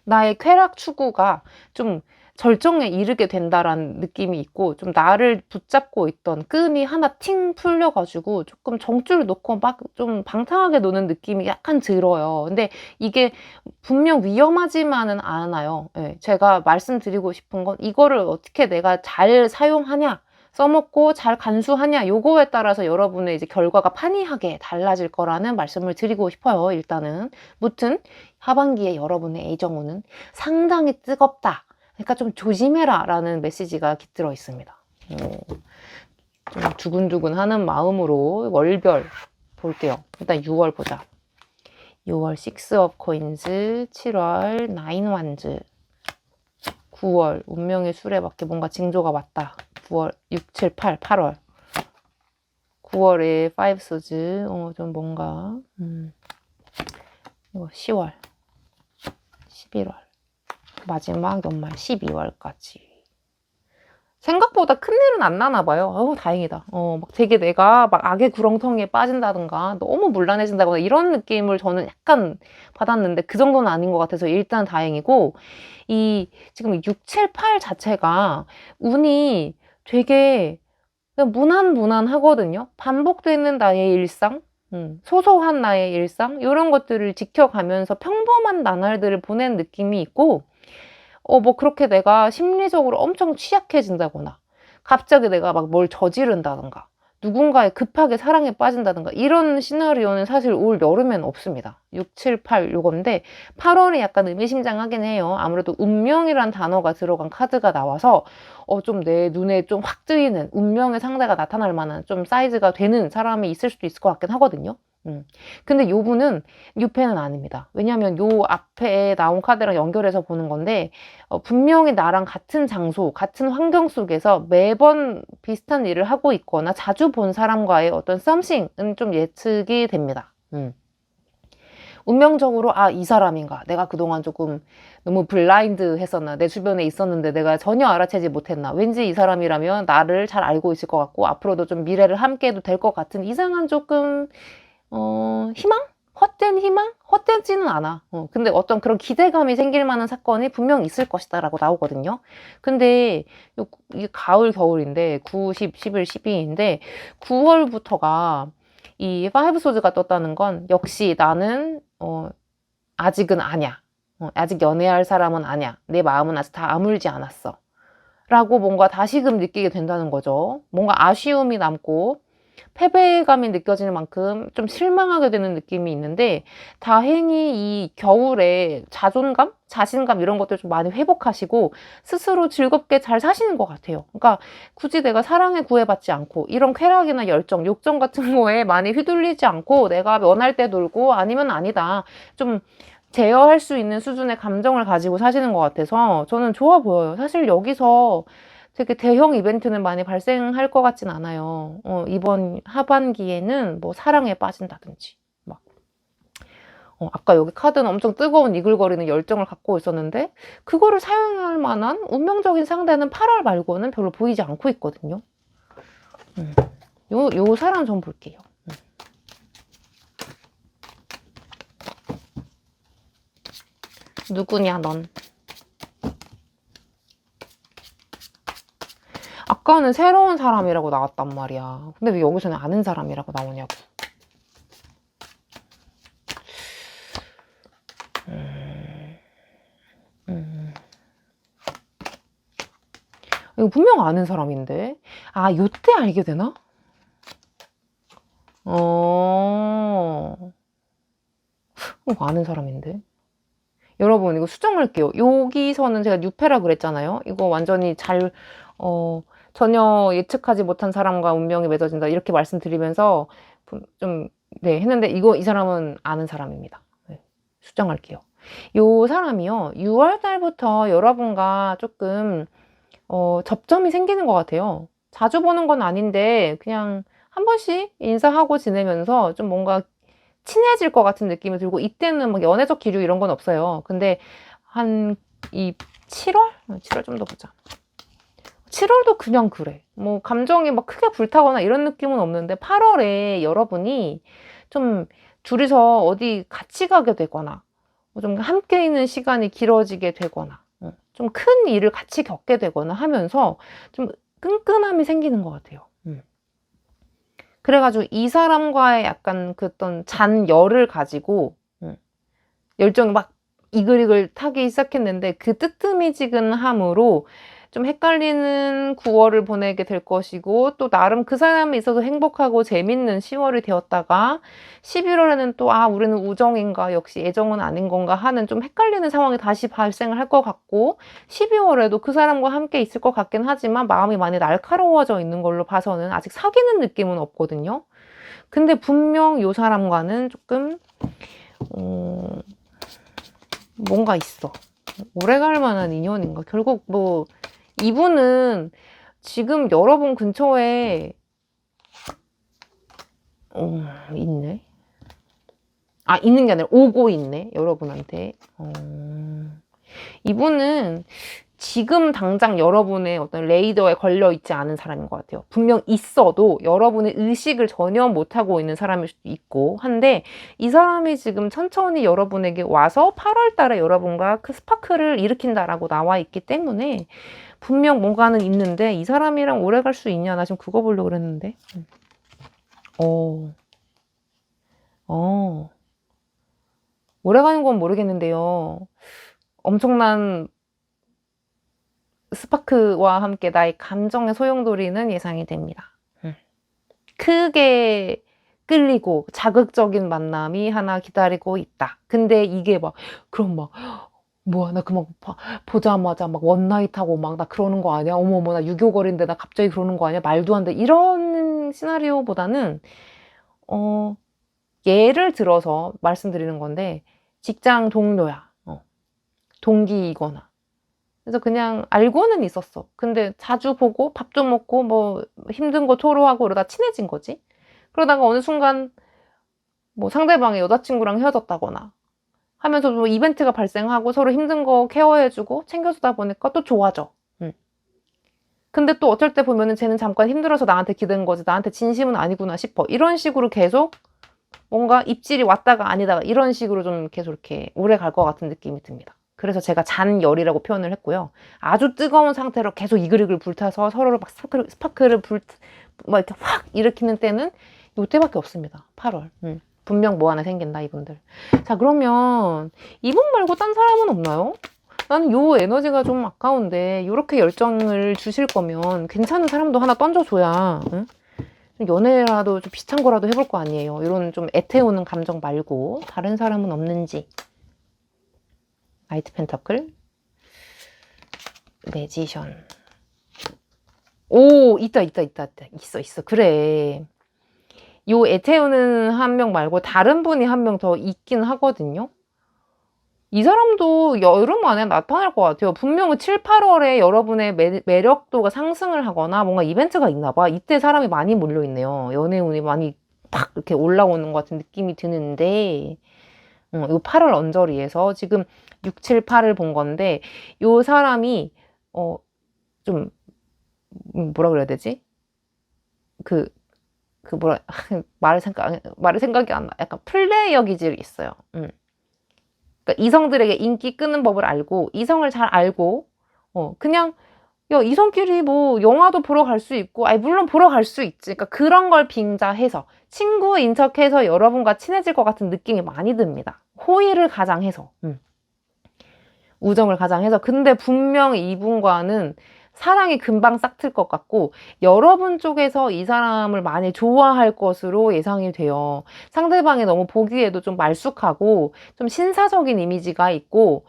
나의 쾌락 추구가 좀 절정에 이르게 된다라는 느낌이 있고 좀 나를 붙잡고 있던 끈이 하나 팅 풀려가지고 조금 정줄 놓고 막 좀 방탕하게 노는 느낌이 약간 들어요. 근데 이게 분명 위험하지만은 않아요. 예, 제가 말씀드리고 싶은 건 이거를 어떻게 내가 잘 사용하냐 써먹고 잘 간수하냐 요거에 따라서 여러분의 이제 결과가 판이하게 달라질 거라는 말씀을 드리고 싶어요. 일단은 무튼 하반기에 여러분의 애정운은 상당히 뜨겁다. 그러니까 좀 조심해라 라는 메시지가 깃들어 있습니다. 좀 두근두근 하는 마음으로 월별 볼게요. 일단 6월 보자. 6월 6 of coins, 7월 9 wands, 9월 운명의 수레바퀴 뭔가 징조가 맞다. 9월 6, 7, 8, 8월 9월에 5 swords, 좀 뭔가 이거 10월 11월 마지막 연말 12월까지 생각보다 큰일은 안 나나 봐요. 다행이다. 막 되게 내가 막 악의 구렁텅이에 빠진다든가 너무 문란해진다거나 이런 느낌을 저는 약간 받았는데 그 정도는 아닌 것 같아서 일단 다행이고, 이 지금 6, 7, 8 자체가 운이 되게 그냥 무난하거든요. 반복되는 나의 일상, 소소한 나의 일상 이런 것들을 지켜가면서 평범한 나날들을 보낸 느낌이 있고, 뭐 그렇게 내가 심리적으로 엄청 취약해진다거나 갑자기 내가 막 뭘 저지른다든가 누군가에 급하게 사랑에 빠진다든가 이런 시나리오는 사실 올 여름엔 없습니다. 6, 7, 8 요건데 8월이 약간 의미심장하긴 해요. 아무래도 운명이란 단어가 들어간 카드가 나와서 좀 내 눈에 좀 확 뜨이는 운명의 상대가 나타날 만한 좀 사이즈가 되는 사람이 있을 수도 있을 것 같긴 하거든요. 근데 요 분은 뉴페는 아닙니다. 왜냐면 요 앞에 나온 카드랑 연결해서 보는 건데 분명히 나랑 같은 장소, 같은 환경 속에서 매번 비슷한 일을 하고 있거나 자주 본 사람과의 어떤 썸씽은 좀 예측이 됩니다. 운명적으로 이 사람인가? 내가 그동안 조금 너무 블라인드 했었나? 내 주변에 있었는데 내가 전혀 알아채지 못했나? 왠지 이 사람이라면 나를 잘 알고 있을 것 같고 앞으로도 좀 미래를 함께 해도 될 것 같은 이상한 조금 희망? 헛된 희망? 헛되지는 않아. 근데 어떤 그런 기대감이 생길 만한 사건이 분명 있을 것이다 라고 나오거든요. 근데 이게 가을, 겨울인데 9, 10, 11, 12인데 9월부터가 이 파이브 소드가 떴다는 건 역시 나는 아직은 아냐. 아직 연애할 사람은 아냐. 내 마음은 아직 다 아물지 않았어. 라고 뭔가 다시금 느끼게 된다는 거죠. 뭔가 아쉬움이 남고 패배감이 느껴지는 만큼 좀 실망하게 되는 느낌이 있는데 다행히 이 겨울에 자존감? 자신감 이런 것들 좀 많이 회복하시고 스스로 즐겁게 잘 사시는 것 같아요. 그러니까 굳이 내가 사랑에 구애받지 않고 이런 쾌락이나 열정, 욕정 같은 거에 많이 휘둘리지 않고 내가 원할 때 놀고 아니면 아니다. 좀 제어할 수 있는 수준의 감정을 가지고 사시는 것 같아서 저는 좋아 보여요. 사실 여기서 되게 대형 이벤트는 많이 발생할 것 같진 않아요. 이번 하반기에는 뭐 사랑에 빠진다든지 막 아까 여기 카드는 엄청 뜨거운 이글거리는 열정을 갖고 있었는데 그거를 사용할 만한 운명적인 상대는 8월 말고는 별로 보이지 않고 있거든요. 요 사람 좀 볼게요. 누구냐, 넌? 아까는 새로운 사람이라고 나왔단 말이야. 근데 왜 여기서는 아는 사람이라고 나오냐고. 이거 분명 아는 사람인데. 아, 요때 알게 되나? 이거 아는 사람인데. 여러분, 이거 수정할게요. 여기서는 제가 뉴페라 그랬잖아요. 이거 완전히 전혀 예측하지 못한 사람과 운명이 맺어진다. 이렇게 말씀드리면서 좀, 네, 했는데 이 사람은 아는 사람입니다. 네, 수정할게요. 요 사람이요. 6월 달부터 여러분과 조금, 접점이 생기는 것 같아요. 자주 보는 건 아닌데, 그냥 한 번씩 인사하고 지내면서 좀 뭔가 친해질 것 같은 느낌이 들고, 이때는 막 연애적 기류 이런 건 없어요. 근데 한 7월? 7월 좀 더 보자. 7월도 그냥 그래. 뭐 감정이 막 크게 불타거나 이런 느낌은 없는데 8월에 여러분이 좀 둘이서 어디 같이 가게 되거나 좀 함께 있는 시간이 길어지게 되거나 좀 큰 일을 같이 겪게 되거나 하면서 좀 끈끈함이 생기는 것 같아요. 그래가지고 이 사람과의 약간 그 어떤 잔열을 가지고 열정이 막 이글이글 타기 시작했는데 그 뜨뜨미지근함으로 좀 헷갈리는 9월을 보내게 될 것이고 또 나름 그 사람에 있어서 행복하고 재밌는 10월이 되었다가 11월에는 또 우리는 우정인가 역시 애정은 아닌 건가 하는 좀 헷갈리는 상황이 다시 발생을 할 것 같고 12월에도 그 사람과 함께 있을 것 같긴 하지만 마음이 많이 날카로워져 있는 걸로 봐서는 아직 사귀는 느낌은 없거든요. 근데 분명 이 사람과는 조금 뭔가 있어. 오래갈 만한 인연인가? 결국 뭐 이분은 지금 여러분 근처에 있네. 있는 게 아니라 오고 있네. 여러분한테. 이분은 지금 당장 여러분의 어떤 레이더에 걸려 있지 않은 사람인 것 같아요. 분명 있어도 여러분의 의식을 전혀 못하고 있는 사람일 수도 있고 한데 이 사람이 지금 천천히 여러분에게 와서 8월 달에 여러분과 그 스파크를 일으킨다라고 나와 있기 때문에 분명 뭔가는 있는데 이 사람이랑 오래 갈 수 있냐? 나 지금 그거 보려고 그랬는데. 오래 가는 건 모르겠는데요. 엄청난 스파크와 함께 나의 감정의 소용돌이는 예상이 됩니다. 크게 끌리고 자극적인 만남이 하나 기다리고 있다. 근데 이게 그럼 뭐야, 나 그만 보자마자 원나잇하고 나 그러는 거 아니야? 어머머, 나 6.25거리인데 나 갑자기 그러는 거 아니야? 말도 안 돼. 이런 시나리오보다는, 예를 들어서 말씀드리는 건데, 직장 동료야. 동기이거나. 그래서 그냥 알고는 있었어. 근데 자주 보고 밥 좀 먹고 뭐 힘든 거 토로하고 그러다 친해진 거지. 그러다가 어느 순간 뭐 상대방의 여자친구랑 헤어졌다거나 하면서 뭐 이벤트가 발생하고 서로 힘든 거 케어해주고 챙겨주다 보니까 또 좋아져. 근데 또 어쩔 때 보면은 쟤는 잠깐 힘들어서 나한테 기댄 거지 나한테 진심은 아니구나 싶어. 이런 식으로 계속 뭔가 입질이 왔다가 아니다가 이런 식으로 좀 계속 이렇게 오래 갈 것 같은 느낌이 듭니다. 그래서 제가 잔열이라고 표현을 했고요. 아주 뜨거운 상태로 계속 이글이글 불타서 서로를 막 스파크를 이렇게 확 일으키는 때는 요때밖에 없습니다. 8월. 분명 뭐 하나 생긴다, 이분들. 자, 그러면 이분 말고 딴 사람은 없나요? 나는 요 에너지가 좀 아까운데 요렇게 열정을 주실 거면 괜찮은 사람도 하나 던져줘야 응? 연애라도 좀 비슷한 거라도 해볼 거 아니에요. 이런 좀 애태우는 감정 말고 다른 사람은 없는지. 나이트 펜터클, 매지션. 오, 있다. 있어. 그래. 요 애태우는 한 명 말고 다른 분이 한 명 더 있긴 하거든요. 이 사람도 여름 안에 나타날 것 같아요. 분명히 7, 8월에 여러분의 매력도가 상승을 하거나 뭔가 이벤트가 있나 봐. 이때 사람이 많이 몰려있네요. 연애운이 많이 팍 이렇게 올라오는 것 같은 느낌이 드는데 요 8월 언저리에서 지금 6, 7, 8을 본 건데 요 사람이 좀 뭐라 그래야 되지? 말을 생각이 안 나. 약간 플레이어 기질이 있어요. 그러니까 이성들에게 인기 끄는 법을 알고 이성을 잘 알고 그냥 야, 이성끼리 뭐 영화도 보러 갈 수 있고 아니 물론 보러 갈 수 있지. 그러니까 그런 걸 빙자해서 친구인 척해서 여러분과 친해질 것 같은 느낌이 많이 듭니다. 호의를 가장해서 우정을 가장해서. 근데 분명 이분과는 사랑이 금방 싹 틀 것 같고 여러분 쪽에서 이 사람을 많이 좋아할 것으로 예상이 돼요. 상대방이 너무 보기에도 좀 말쑥하고 좀 신사적인 이미지가 있고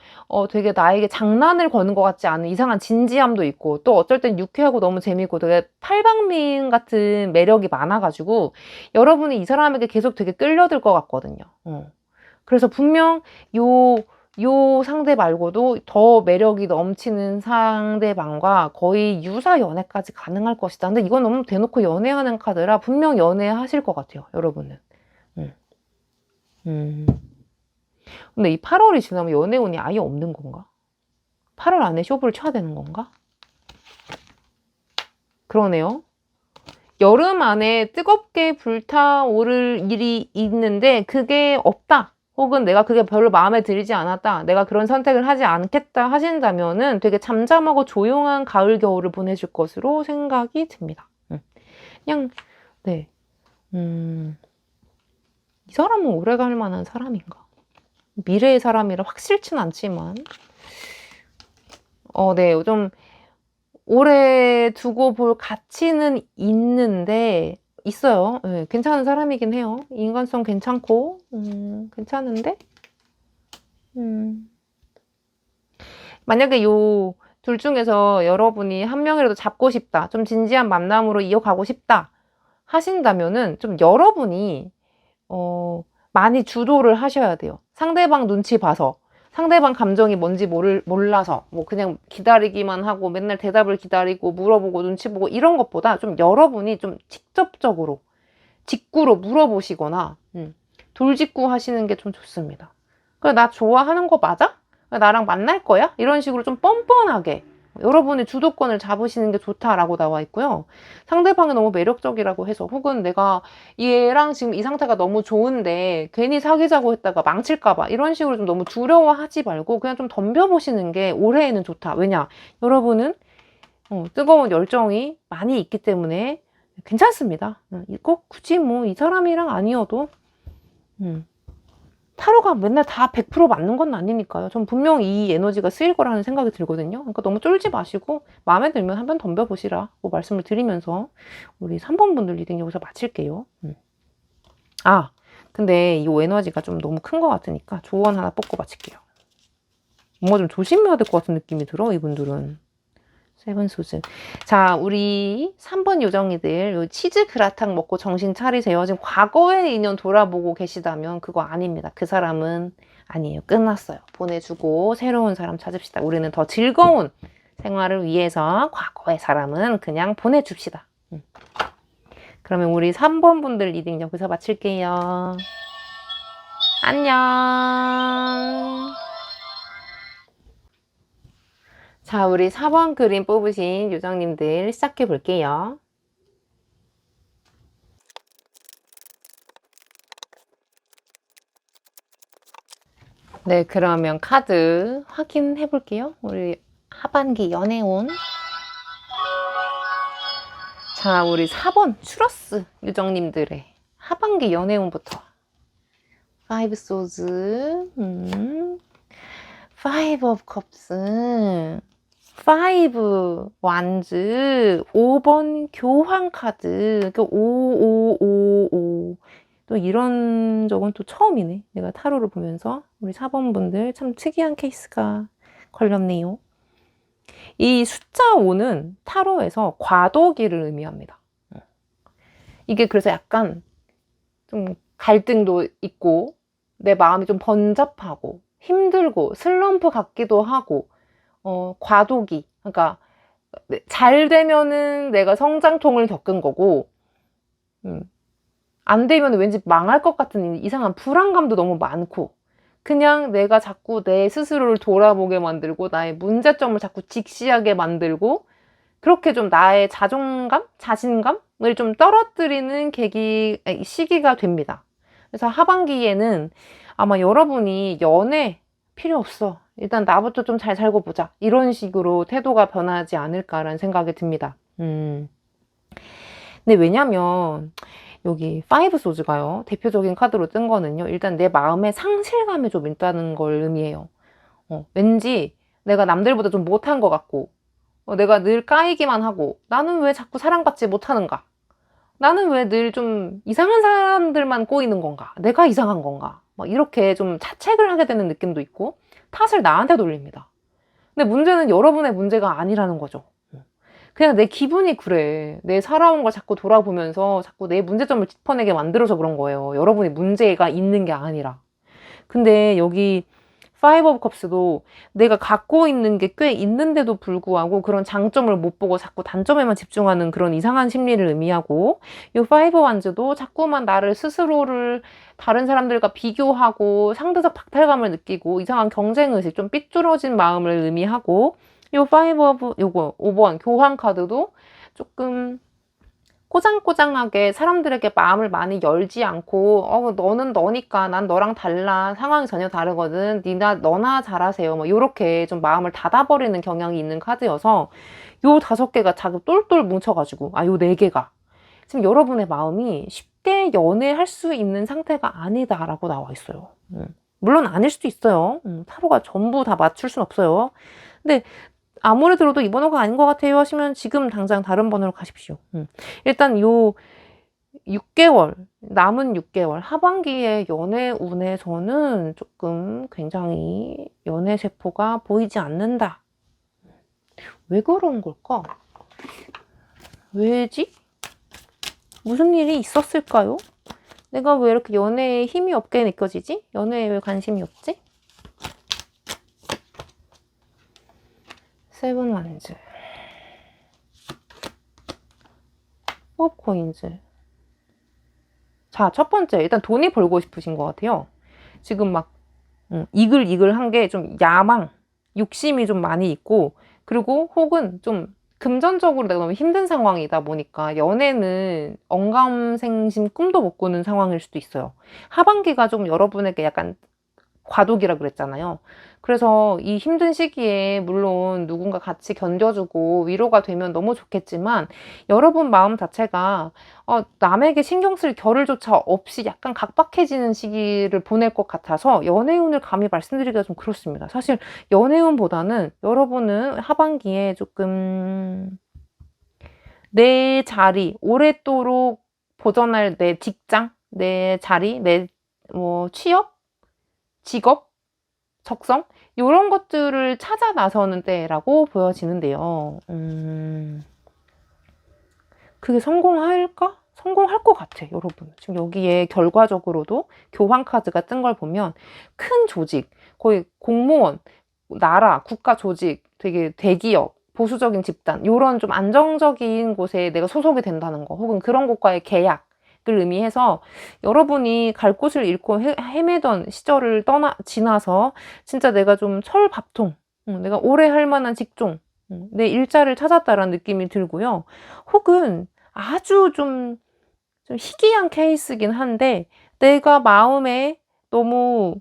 되게 나에게 장난을 거는 것 같지 않은 이상한 진지함도 있고 또 어쩔 땐 유쾌하고 너무 재밌고 되게 팔방미인 같은 매력이 많아가지고 여러분이 이 사람에게 계속 되게 끌려들 것 같거든요. 그래서 분명 요 상대 말고도 더 매력이 넘치는 상대방과 거의 유사 연애까지 가능할 것이다. 근데 이건 너무 대놓고 연애하는 카드라 분명 연애하실 것 같아요, 여러분은. 근데 이 8월이 지나면 연애운이 아예 없는 건가? 8월 안에 쇼부를 쳐야 되는 건가? 그러네요. 여름 안에 뜨겁게 불타오를 일이 있는데 그게 없다. 혹은 내가 그게 별로 마음에 들지 않았다. 내가 그런 선택을 하지 않겠다 하신다면은 되게 잠잠하고 조용한 가을 겨울을 보내실 것으로 생각이 듭니다. 그냥 네. 이 사람은 오래 갈 만한 사람인가? 미래의 사람이라 확실치는 않지만 네. 좀 오래 두고 볼 가치는 있는데 있어요. 네, 괜찮은 사람이긴 해요. 인간성 괜찮고 괜찮은데 만약에 요 둘 중에서 여러분이 한 명이라도 잡고 싶다, 좀 진지한 만남으로 이어가고 싶다 하신다면은 좀 여러분이 많이 주도를 하셔야 돼요. 상대방 눈치 봐서, 상대방 감정이 뭔지 몰라서 뭐 그냥 기다리기만 하고 맨날 대답을 기다리고 물어보고 눈치 보고 이런 것보다 좀 여러분이 좀 직접적으로 직구로 물어보시거나 돌직구 하시는 게 좀 좋습니다. 그래, 나 좋아하는 거 맞아? 나랑 만날 거야? 이런 식으로 좀 뻔뻔하게 여러분의 주도권을 잡으시는 게 좋다라고 나와 있고요. 상대방이 너무 매력적이라고 해서 혹은 내가 얘랑 지금 이 상태가 너무 좋은데 괜히 사귀자고 했다가 망칠까봐 이런 식으로 좀 너무 두려워하지 말고 그냥 좀 덤벼보시는 게 올해에는 좋다. 왜냐? 여러분은 뜨거운 열정이 많이 있기 때문에 괜찮습니다. 꼭 굳이 뭐 이 사람이랑 아니어도 타로가 맨날 다 100% 맞는 건 아니니까요. 전 분명 이 에너지가 쓰일 거라는 생각이 들거든요. 그러니까 너무 쫄지 마시고 마음에 들면 한번 덤벼보시라고 말씀을 드리면서 우리 3번 분들 리딩 여기서 마칠게요. 근데 이 에너지가 좀 너무 큰 것 같으니까 조언 하나 뽑고 마칠게요. 뭔가 좀 조심해야 될 것 같은 느낌이 들어, 이분들은. 세븐 소즈. 자, 우리 3번 요정이들 치즈 그라탕 먹고 정신 차리세요. 지금 과거의 인연 돌아보고 계시다면 그거 아닙니다. 그 사람은 아니에요. 끝났어요. 보내주고 새로운 사람 찾읍시다. 우리는 더 즐거운 생활을 위해서 과거의 사람은 그냥 보내줍시다. 그러면 우리 3번 분들 리딩 여기서 마칠게요. 안녕. 자, 우리 4번 그림 뽑으신 요정님들 시작해 볼게요. 네, 그러면 카드 확인해 볼게요. 우리 하반기 연애운. 자, 우리 4번 추러스 요정님들의 하반기 연애운부터. 5 swords, 5 of cups, 5 wands, 5번 교황 카드, 5555. 또 이런 적은 또 처음이네. 내가 타로를 보면서. 우리 4번 분들 참 특이한 케이스가 걸렸네요. 이 숫자 5는 타로에서 과도기를 의미합니다. 이게 그래서 약간 좀 갈등도 있고 내 마음이 좀 번잡하고 힘들고 슬럼프 같기도 하고 과도기. 그러니까 잘 되면은 내가 성장통을 겪은 거고 안 되면 왠지 망할 것 같은 이상한 불안감도 너무 많고 그냥 내가 자꾸 내 스스로를 돌아보게 만들고 나의 문제점을 자꾸 직시하게 만들고 그렇게 좀 나의 자존감, 자신감을 좀 떨어뜨리는 시기가 됩니다. 그래서 하반기에는 아마 여러분이 연애 필요 없어. 일단 나부터 좀 잘 살고 보자. 이런 식으로 태도가 변하지 않을까라는 생각이 듭니다. 근데 왜냐면 여기 파이브 소즈가요. 대표적인 카드로 뜬 거는요. 일단 내 마음의 상실감이 좀 있다는 걸 의미해요. 왠지 내가 남들보다 좀 못한 것 같고 내가 늘 까이기만 하고 나는 왜 자꾸 사랑받지 못하는가? 나는 왜 늘 좀 이상한 사람들만 꼬이는 건가? 내가 이상한 건가? 막 이렇게 좀 자책을 하게 되는 느낌도 있고 탓을 나한테 돌립니다. 근데 문제는 여러분의 문제가 아니라는 거죠. 그냥 내 기분이 그래. 내 살아온 걸 자꾸 돌아보면서 자꾸 내 문제점을 짚어내게 만들어서 그런 거예요. 여러분이 문제가 있는 게 아니라. 근데 여기 파이브 오브 컵스도 내가 갖고 있는 게 꽤 있는데도 불구하고 그런 장점을 못 보고 자꾸 단점에만 집중하는 그런 이상한 심리를 의미하고, 이 파이브 완즈도 자꾸만 나를 스스로를 다른 사람들과 비교하고 상대적 박탈감을 느끼고 이상한 경쟁의식, 좀 삐뚤어진 마음을 의미하고, 이 파이브 오브 요거 5번 교환 카드도 조금 꼬장꼬장하게 사람들에게 마음을 많이 열지 않고 너는 너니까 난 너랑 달라, 상황이 전혀 다르거든, 너나 잘하세요, 뭐 요렇게 좀 마음을 닫아버리는 경향이 있는 카드여서 요 5개가 자꾸 똘똘 뭉쳐가지고 요 4개가 지금 여러분의 마음이 쉽게 연애할 수 있는 상태가 아니다라고 나와 있어요. 물론 아닐 수도 있어요. 타로가 전부 다 맞출 순 없어요. 근데 아무리 들어도 이 번호가 아닌 것 같아요 하시면 지금 당장 다른 번호로 가십시오. 일단 요 6개월, 남은 6개월 하반기의 연애 운에서는 조금 굉장히 연애 세포가 보이지 않는다. 왜 그런 걸까? 왜지? 무슨 일이 있었을까요? 내가 왜 이렇게 연애에 힘이 없게 느껴지지? 연애에 왜 관심이 없지? 세븐 완즈, 포 코인즈. 자, 첫 번째, 일단 돈이 벌고 싶으신 것 같아요. 지금 막 이글이글한 게 좀 야망, 욕심이 좀 많이 있고, 그리고 혹은 좀 금전적으로 내가 너무 힘든 상황이다 보니까 연애는 언감생심 꿈도 못 꾸는 상황일 수도 있어요. 하반기가 좀 여러분에게 약간 과도기라 그랬잖아요. 그래서 이 힘든 시기에 물론 누군가 같이 견뎌주고 위로가 되면 너무 좋겠지만, 여러분 마음 자체가 남에게 신경 쓸 겨를조차 없이 약간 각박해지는 시기를 보낼 것 같아서 연애운을 감히 말씀드리기가 좀 그렇습니다. 사실 연애운보다는 여러분은 하반기에 조금 내 자리, 오랫도록 보존할 내 직장, 내 자리, 내 취업, 직업, 적성? 이런 것들을 찾아 나서는 때라고 보여지는데요. 그게 성공할까? 성공할 것 같아, 여러분. 지금 여기에 결과적으로도 교환 카드가 뜬 걸 보면 큰 조직, 거의 공무원, 나라, 국가 조직, 되게 대기업, 보수적인 집단, 이런 좀 안정적인 곳에 내가 소속이 된다는 거, 혹은 그런 곳과의 계약, 을 의미해서 여러분이 갈 곳을 잃고 헤매던 시절을 지나서 진짜 내가 좀 철밥통, 내가 오래 할 만한 직종, 내 일자를 찾았다라는 느낌이 들고요. 혹은 아주 좀 희귀한 케이스긴 한데 내가 마음에 너무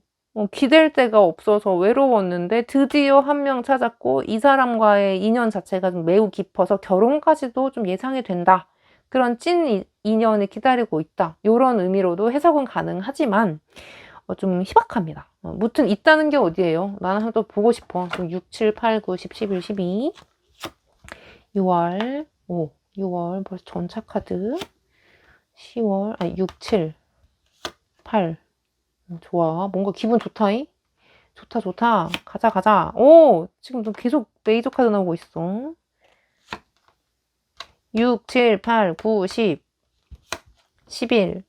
기댈 데가 없어서 외로웠는데 드디어 한 명 찾았고 이 사람과의 인연 자체가 좀 매우 깊어서 결혼까지도 좀 예상이 된다. 그런 찐 인연이 기다리고 있다. 이런 의미로도 해석은 가능하지만 좀 희박합니다. 무튼 있다는 게 어디예요? 나는 또 보고 싶어. 6, 7, 8, 9, 10, 11, 12 6월 6월 벌써 전차 카드 10월 6, 7, 8 좋아. 뭔가 기분 좋다잉? 좋다. 가자. 오! 지금 계속 메이저 카드 나오고 있어. 6, 7, 8, 9, 10, 11.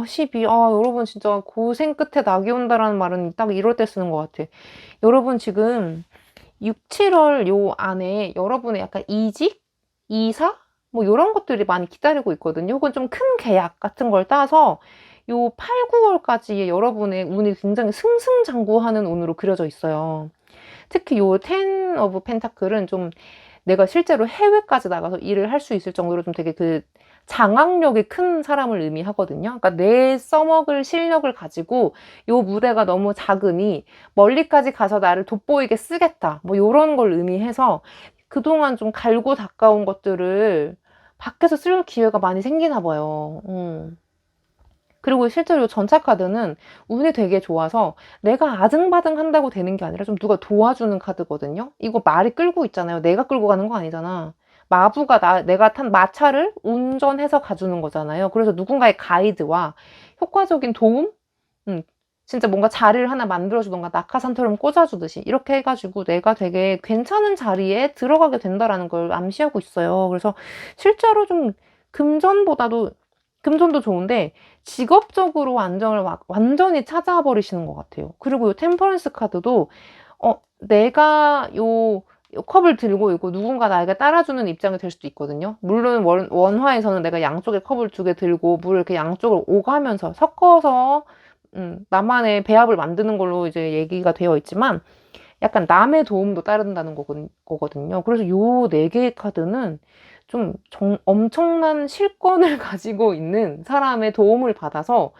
12. 여러분 진짜 고생 끝에 낙이 온다라는 말은 딱 이럴 때 쓰는 것 같아. 여러분 지금 6, 7월 요 안에 여러분의 약간 이직? 이사? 뭐 이런 것들이 많이 기다리고 있거든요. 혹은 좀 큰 계약 같은 걸 따서 요 8, 9월까지 여러분의 운이 굉장히 승승장구하는 운으로 그려져 있어요. 특히 요 10 오브 펜타클은 좀 내가 실제로 해외까지 나가서 일을 할 수 있을 정도로 좀 되게 장악력이 큰 사람을 의미하거든요. 그러니까 내 써먹을 실력을 가지고 요 무대가 너무 작으니 멀리까지 가서 나를 돋보이게 쓰겠다. 뭐 요런 걸 의미해서 그동안 좀 갈고 닦아온 것들을 밖에서 쓸 기회가 많이 생기나 봐요. 그리고 실제로 전차 카드는 운이 되게 좋아서 내가 아등바등 한다고 되는 게 아니라 좀 누가 도와주는 카드거든요. 이거 말이 끌고 있잖아요. 내가 끌고 가는 거 아니잖아. 마부가 내가 탄 마차를 운전해서 가주는 거잖아요. 그래서 누군가의 가이드와 효과적인 도움? 진짜 뭔가 자리를 하나 만들어주던가 낙하산처럼 꽂아주듯이 이렇게 해가지고 내가 되게 괜찮은 자리에 들어가게 된다라는 걸 암시하고 있어요. 그래서 실제로 좀 금전보다도 금전도 좋은데 직업적으로 안정을 완전히 찾아버리시는 것 같아요. 그리고 이 템퍼런스 카드도 내가 요 컵을 들고 있고 누군가 나에게 따라주는 입장이 될 수도 있거든요. 물론 원화에서는 내가 양쪽에 컵을 2개 들고 물을 이렇게 양쪽으로 오가면서 섞어서 나만의 배합을 만드는 걸로 이제 얘기가 되어 있지만 약간 남의 도움도 따른다는 거거든요. 그래서 요 4개의 카드는 좀 엄청난 실권을 가지고 있는 사람의 도움을 받아서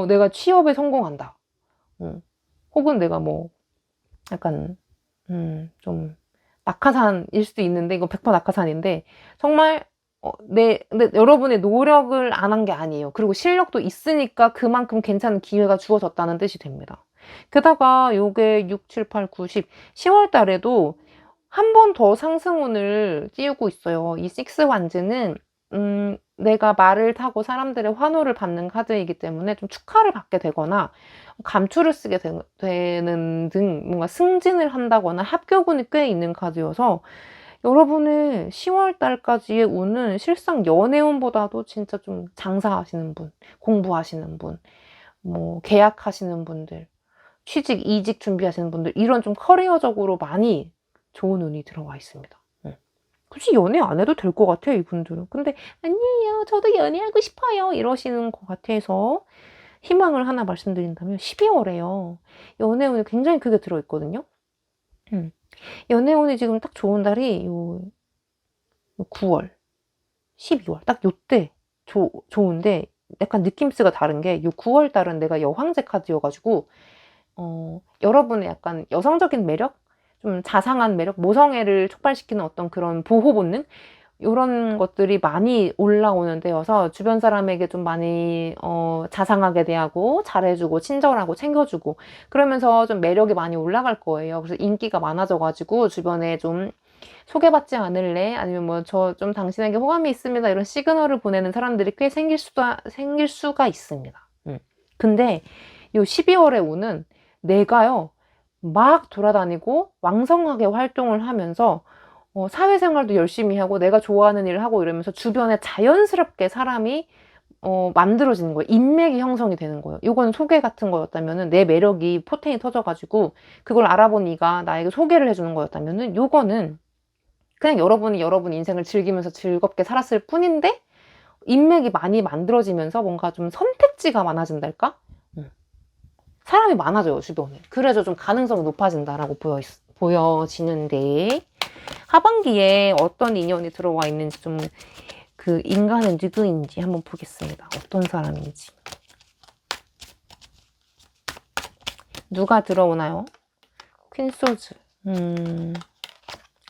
내가 취업에 성공한다. 혹은 내가 뭐 약간 좀 낙하산일 수도 있는데 이건 100% 낙하산인데 정말 근데 여러분의 노력을 안 한 게 아니에요. 그리고 실력도 있으니까 그만큼 괜찮은 기회가 주어졌다는 뜻이 됩니다. 게다가 요게 6, 7, 8, 9, 10, 10월 달에도 한 번 더 상승운을 띄우고 있어요. 이 식스 완즈는 내가 말을 타고 사람들의 환호를 받는 카드이기 때문에 좀 축하를 받게 되거나 감투를 쓰게 되는 등 뭔가 승진을 한다거나 합격운이 꽤 있는 카드여서 여러분의 10월 달까지의 운은 실상 연애운보다도 진짜 좀 장사하시는 분, 공부하시는 분, 뭐 계약하시는 분들, 취직, 이직 준비하시는 분들 이런 좀 커리어적으로 많이 좋은 운이 들어와 있습니다. 굳이 연애 안 해도 될 것 같아요, 이분들은. 근데 아니에요, 저도 연애하고 싶어요 이러시는 것 같아서 희망을 하나 말씀드린다면 12월에요. 연애운이 굉장히 크게 들어있거든요. 연애운이 지금 딱 좋은 달이 요 9월, 12월 딱 요때 좋은데 약간 느낌스가 다른 게 요 9월 달은 내가 여황제 카드여가지고 여러분의 약간 여성적인 매력? 좀 자상한 매력? 모성애를 촉발시키는 어떤 그런 보호 본능? 이런 것들이 많이 올라오는 데여서 주변 사람에게 좀 많이 자상하게 대하고 잘해주고 친절하고 챙겨주고 그러면서 좀 매력이 많이 올라갈 거예요. 그래서 인기가 많아져가지고 주변에 좀 소개받지 않을래? 아니면 뭐 저 좀 당신에게 호감이 있습니다. 이런 시그널을 보내는 사람들이 꽤 생길 수가 있습니다. 근데 요 12월에 오는 내가요 막 돌아다니고 왕성하게 활동을 하면서 사회생활도 열심히 하고 내가 좋아하는 일을 하고 이러면서 주변에 자연스럽게 사람이 만들어지는 거예요. 인맥이 형성이 되는 거예요. 이건 소개 같은 거였다면은 내 매력이 포텐이 터져가지고 그걸 알아본 이가 나에게 소개를 해주는 거였다면은 요거는 그냥 여러분이 여러분 인생을 즐기면서 즐겁게 살았을 뿐인데 인맥이 많이 만들어지면서 뭔가 좀 선택지가 많아진달까? 사람이 많아져요, 주변에. 그래서 좀 가능성이 높아진다라고 보여지는데 하반기에 어떤 인연이 들어와 있는지 좀 그 인간은 누구인지 한번 보겠습니다. 어떤 사람인지. 누가 들어오나요? 퀸소즈.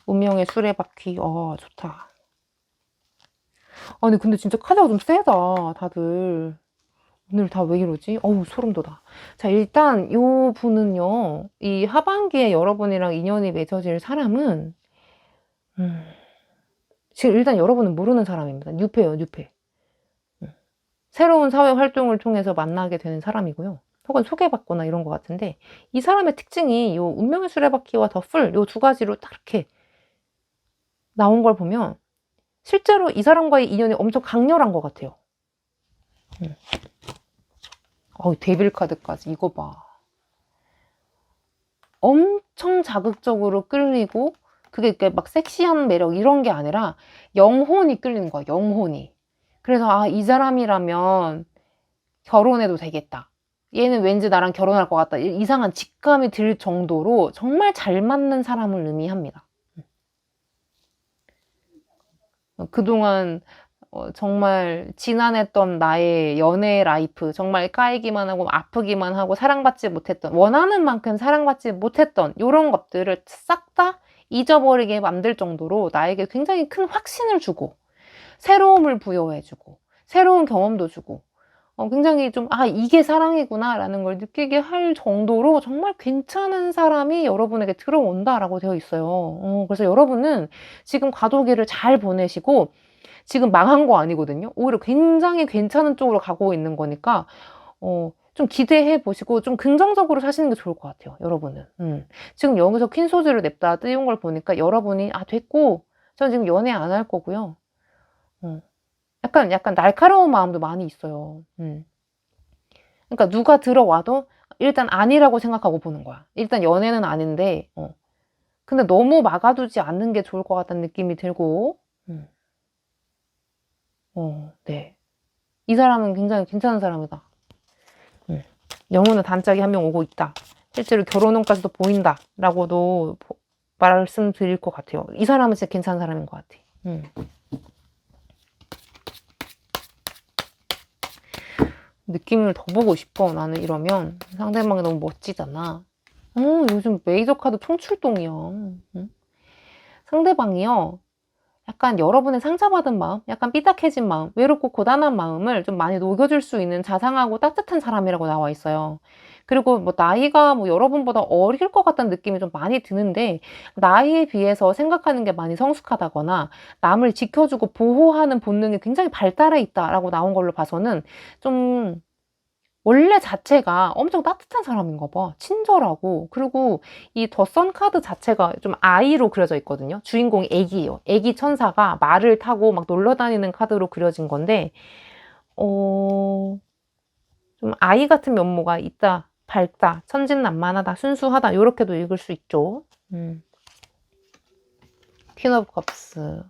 운명의 수레바퀴. 좋다. 아니 근데 진짜 카드가 좀 세다, 다들. 오늘 다 왜 이러지? 어우, 소름 돋아. 자, 일단 요 분은요, 이 하반기에 여러분이랑 인연이 맺어질 사람은 지금 일단 여러분은 모르는 사람입니다. 뉴페예요, 뉴페. 새로운 사회 활동을 통해서 만나게 되는 사람이고요. 혹은 소개받거나 이런 것 같은데 이 사람의 특징이 요 운명의 수레바퀴와 더풀 요 2가지로 딱 이렇게 나온 걸 보면 실제로 이 사람과의 인연이 엄청 강렬한 것 같아요. 데빌 카드까지 이거 봐. 엄청 자극적으로 끌리고 그게 막 섹시한 매력 이런 게 아니라 영혼이 끌리는 거야, 영혼이. 그래서 이 사람이라면 결혼해도 되겠다. 얘는 왠지 나랑 결혼할 것 같다. 이상한 직감이 들 정도로 정말 잘 맞는 사람을 의미합니다. 그동안 정말 지난했던 나의 연애 라이프, 정말 까이기만 하고 아프기만 하고 사랑받지 못했던, 원하는 만큼 사랑받지 못했던 이런 것들을 싹 다 잊어버리게 만들 정도로 나에게 굉장히 큰 확신을 주고 새로움을 부여해주고 새로운 경험도 주고 굉장히 좀 이게 사랑이구나 라는 걸 느끼게 할 정도로 정말 괜찮은 사람이 여러분에게 들어온다라고 되어 있어요. 그래서 여러분은 지금 과도기를 잘 보내시고 지금 망한 거 아니거든요. 오히려 굉장히 괜찮은 쪽으로 가고 있는 거니까 좀 기대해 보시고 좀 긍정적으로 사시는 게 좋을 것 같아요. 여러분은. 지금 여기서 퀸 소주를 냅다 띄운 걸 보니까 여러분이 됐고 전 지금 연애 안 할 거고요. 약간 날카로운 마음도 많이 있어요. 그러니까 누가 들어와도 일단 아니라고 생각하고 보는 거야. 일단 연애는 아닌데 근데 너무 막아두지 않는 게 좋을 것 같다는 느낌이 들고 네. 이 사람은 굉장히 괜찮은 사람이다. 영혼의 단짝이 한 명 오고 있다. 실제로 결혼운까지도 보인다. 라고도 말씀드릴 것 같아요. 이 사람은 진짜 괜찮은 사람인 것 같아. 느낌을 더 보고 싶어. 나는 이러면 상대방이 너무 멋지잖아. 요즘 메이저 카드 총출동이야. 상대방이요. 약간 여러분의 상처받은 마음, 약간 삐딱해진 마음, 외롭고 고단한 마음을 좀 많이 녹여줄 수 있는 자상하고 따뜻한 사람이라고 나와 있어요. 그리고 뭐 나이가 뭐 여러분보다 어릴 것 같다는 느낌이 좀 많이 드는데 나이에 비해서 생각하는 게 많이 성숙하다거나 남을 지켜주고 보호하는 본능이 굉장히 발달해 있다라고 나온 걸로 봐서는 좀 원래 자체가 엄청 따뜻한 사람인가 봐. 친절하고. 그리고 이 더 선 카드 자체가 좀 아이로 그려져 있거든요. 주인공이 애기예요. 애기 천사가 말을 타고 막 놀러 다니는 카드로 그려진 건데 좀 아이 같은 면모가 있다. 밝다. 천진난만하다. 순수하다. 이렇게도 읽을 수 있죠. 퀸 오브 컵스.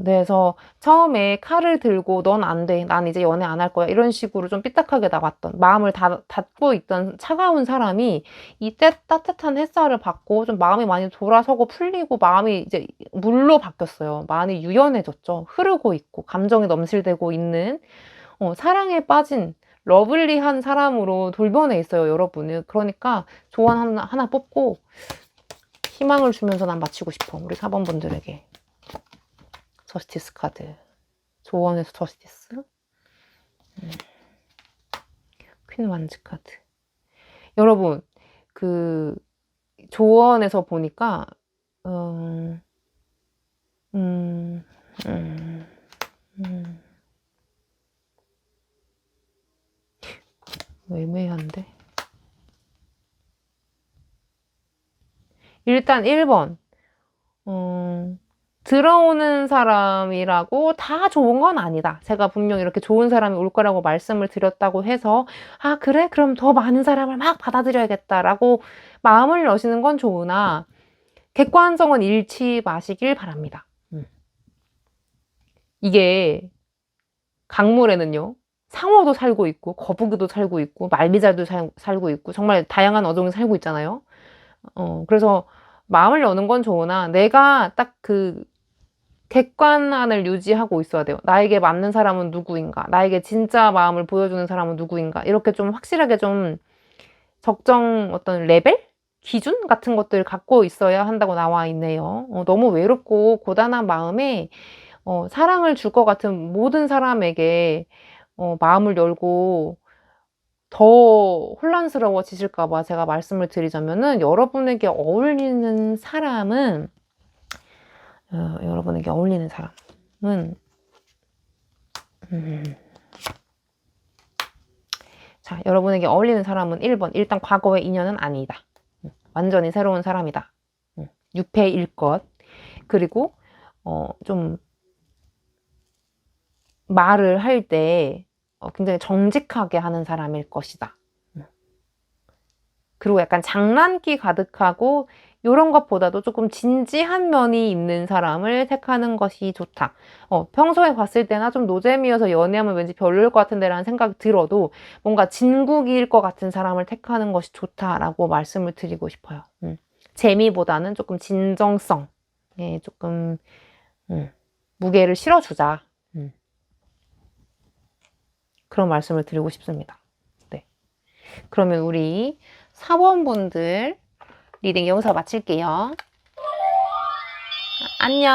네, 그래서 처음에 칼을 들고 넌 안 돼. 난 이제 연애 안 할 거야. 이런 식으로 좀 삐딱하게 나갔던 마음을 닫고 있던 차가운 사람이 이때 따뜻한 햇살을 받고 좀 마음이 많이 돌아서고 풀리고 마음이 이제 물로 바뀌었어요. 많이 유연해졌죠. 흐르고 있고 감정이 넘실대고 있는 사랑에 빠진 러블리한 사람으로 돌변해 있어요, 여러분은. 그러니까 조언 하나 뽑고 희망을 주면서 난 마치고 싶어. 우리 4번 분들에게. 저스티스 카드. 조언에서 저스티스. 퀸 완즈 카드. 여러분, 그 조언에서 보니까 애매한데. 일단 1번. 들어오는 사람이라고 다 좋은 건 아니다. 제가 분명 이렇게 좋은 사람이 올 거라고 말씀을 드렸다고 해서 그래? 그럼 더 많은 사람을 막 받아들여야겠다라고 마음을 여시는 건 좋으나 객관성은 잃지 마시길 바랍니다. 이게 강물에는요. 상어도 살고 있고 거북이도 살고 있고 말미잘도 살고 있고 정말 다양한 어종이 살고 있잖아요. 그래서 마음을 여는 건 좋으나 내가 딱 그 객관안을 유지하고 있어야 돼요. 나에게 맞는 사람은 누구인가? 나에게 진짜 마음을 보여주는 사람은 누구인가? 이렇게 좀 확실하게 좀 적정 어떤 레벨? 기준 같은 것들을 갖고 있어야 한다고 나와 있네요. 너무 외롭고 고단한 마음에 사랑을 줄 것 같은 모든 사람에게 마음을 열고 더 혼란스러워지실까봐 제가 말씀을 드리자면은 여러분에게 어울리는 사람은 자, 여러분에게 어울리는 사람은 1번. 일단 과거의 인연은 아니다. 완전히 새로운 사람이다. 유패일 것. 그리고 좀 말을 할 때 굉장히 정직하게 하는 사람일 것이다. 그리고 약간 장난기 가득하고 이런 것보다도 조금 진지한 면이 있는 사람을 택하는 것이 좋다. 평소에 봤을 때나 좀 노잼이어서 연애하면 왠지 별로일 것 같은데 라는 생각이 들어도 뭔가 진국일 것 같은 사람을 택하는 것이 좋다라고 말씀을 드리고 싶어요. 재미보다는 조금 진정성, 조금 무게를 실어주자. 그런 말씀을 드리고 싶습니다. 네. 그러면 우리 사원분들 리딩 여기서 마칠게요. 안녕.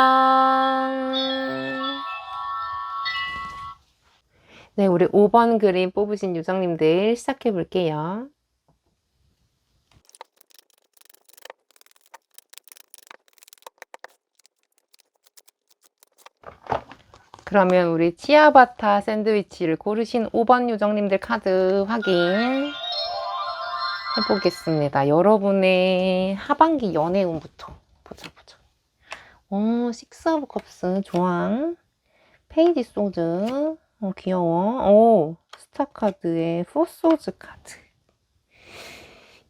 네, 우리 5번 그림 뽑으신 요정님들 시작해 볼게요. 그러면 우리 치아바타 샌드위치를 고르신 5번 요정님들 카드 확인 해보겠습니다. 여러분의 하반기 연애운부터 보자. 식스 오브 컵스 조항, 페이지 소드, 귀여워. 스타 카드에 포소즈 카드.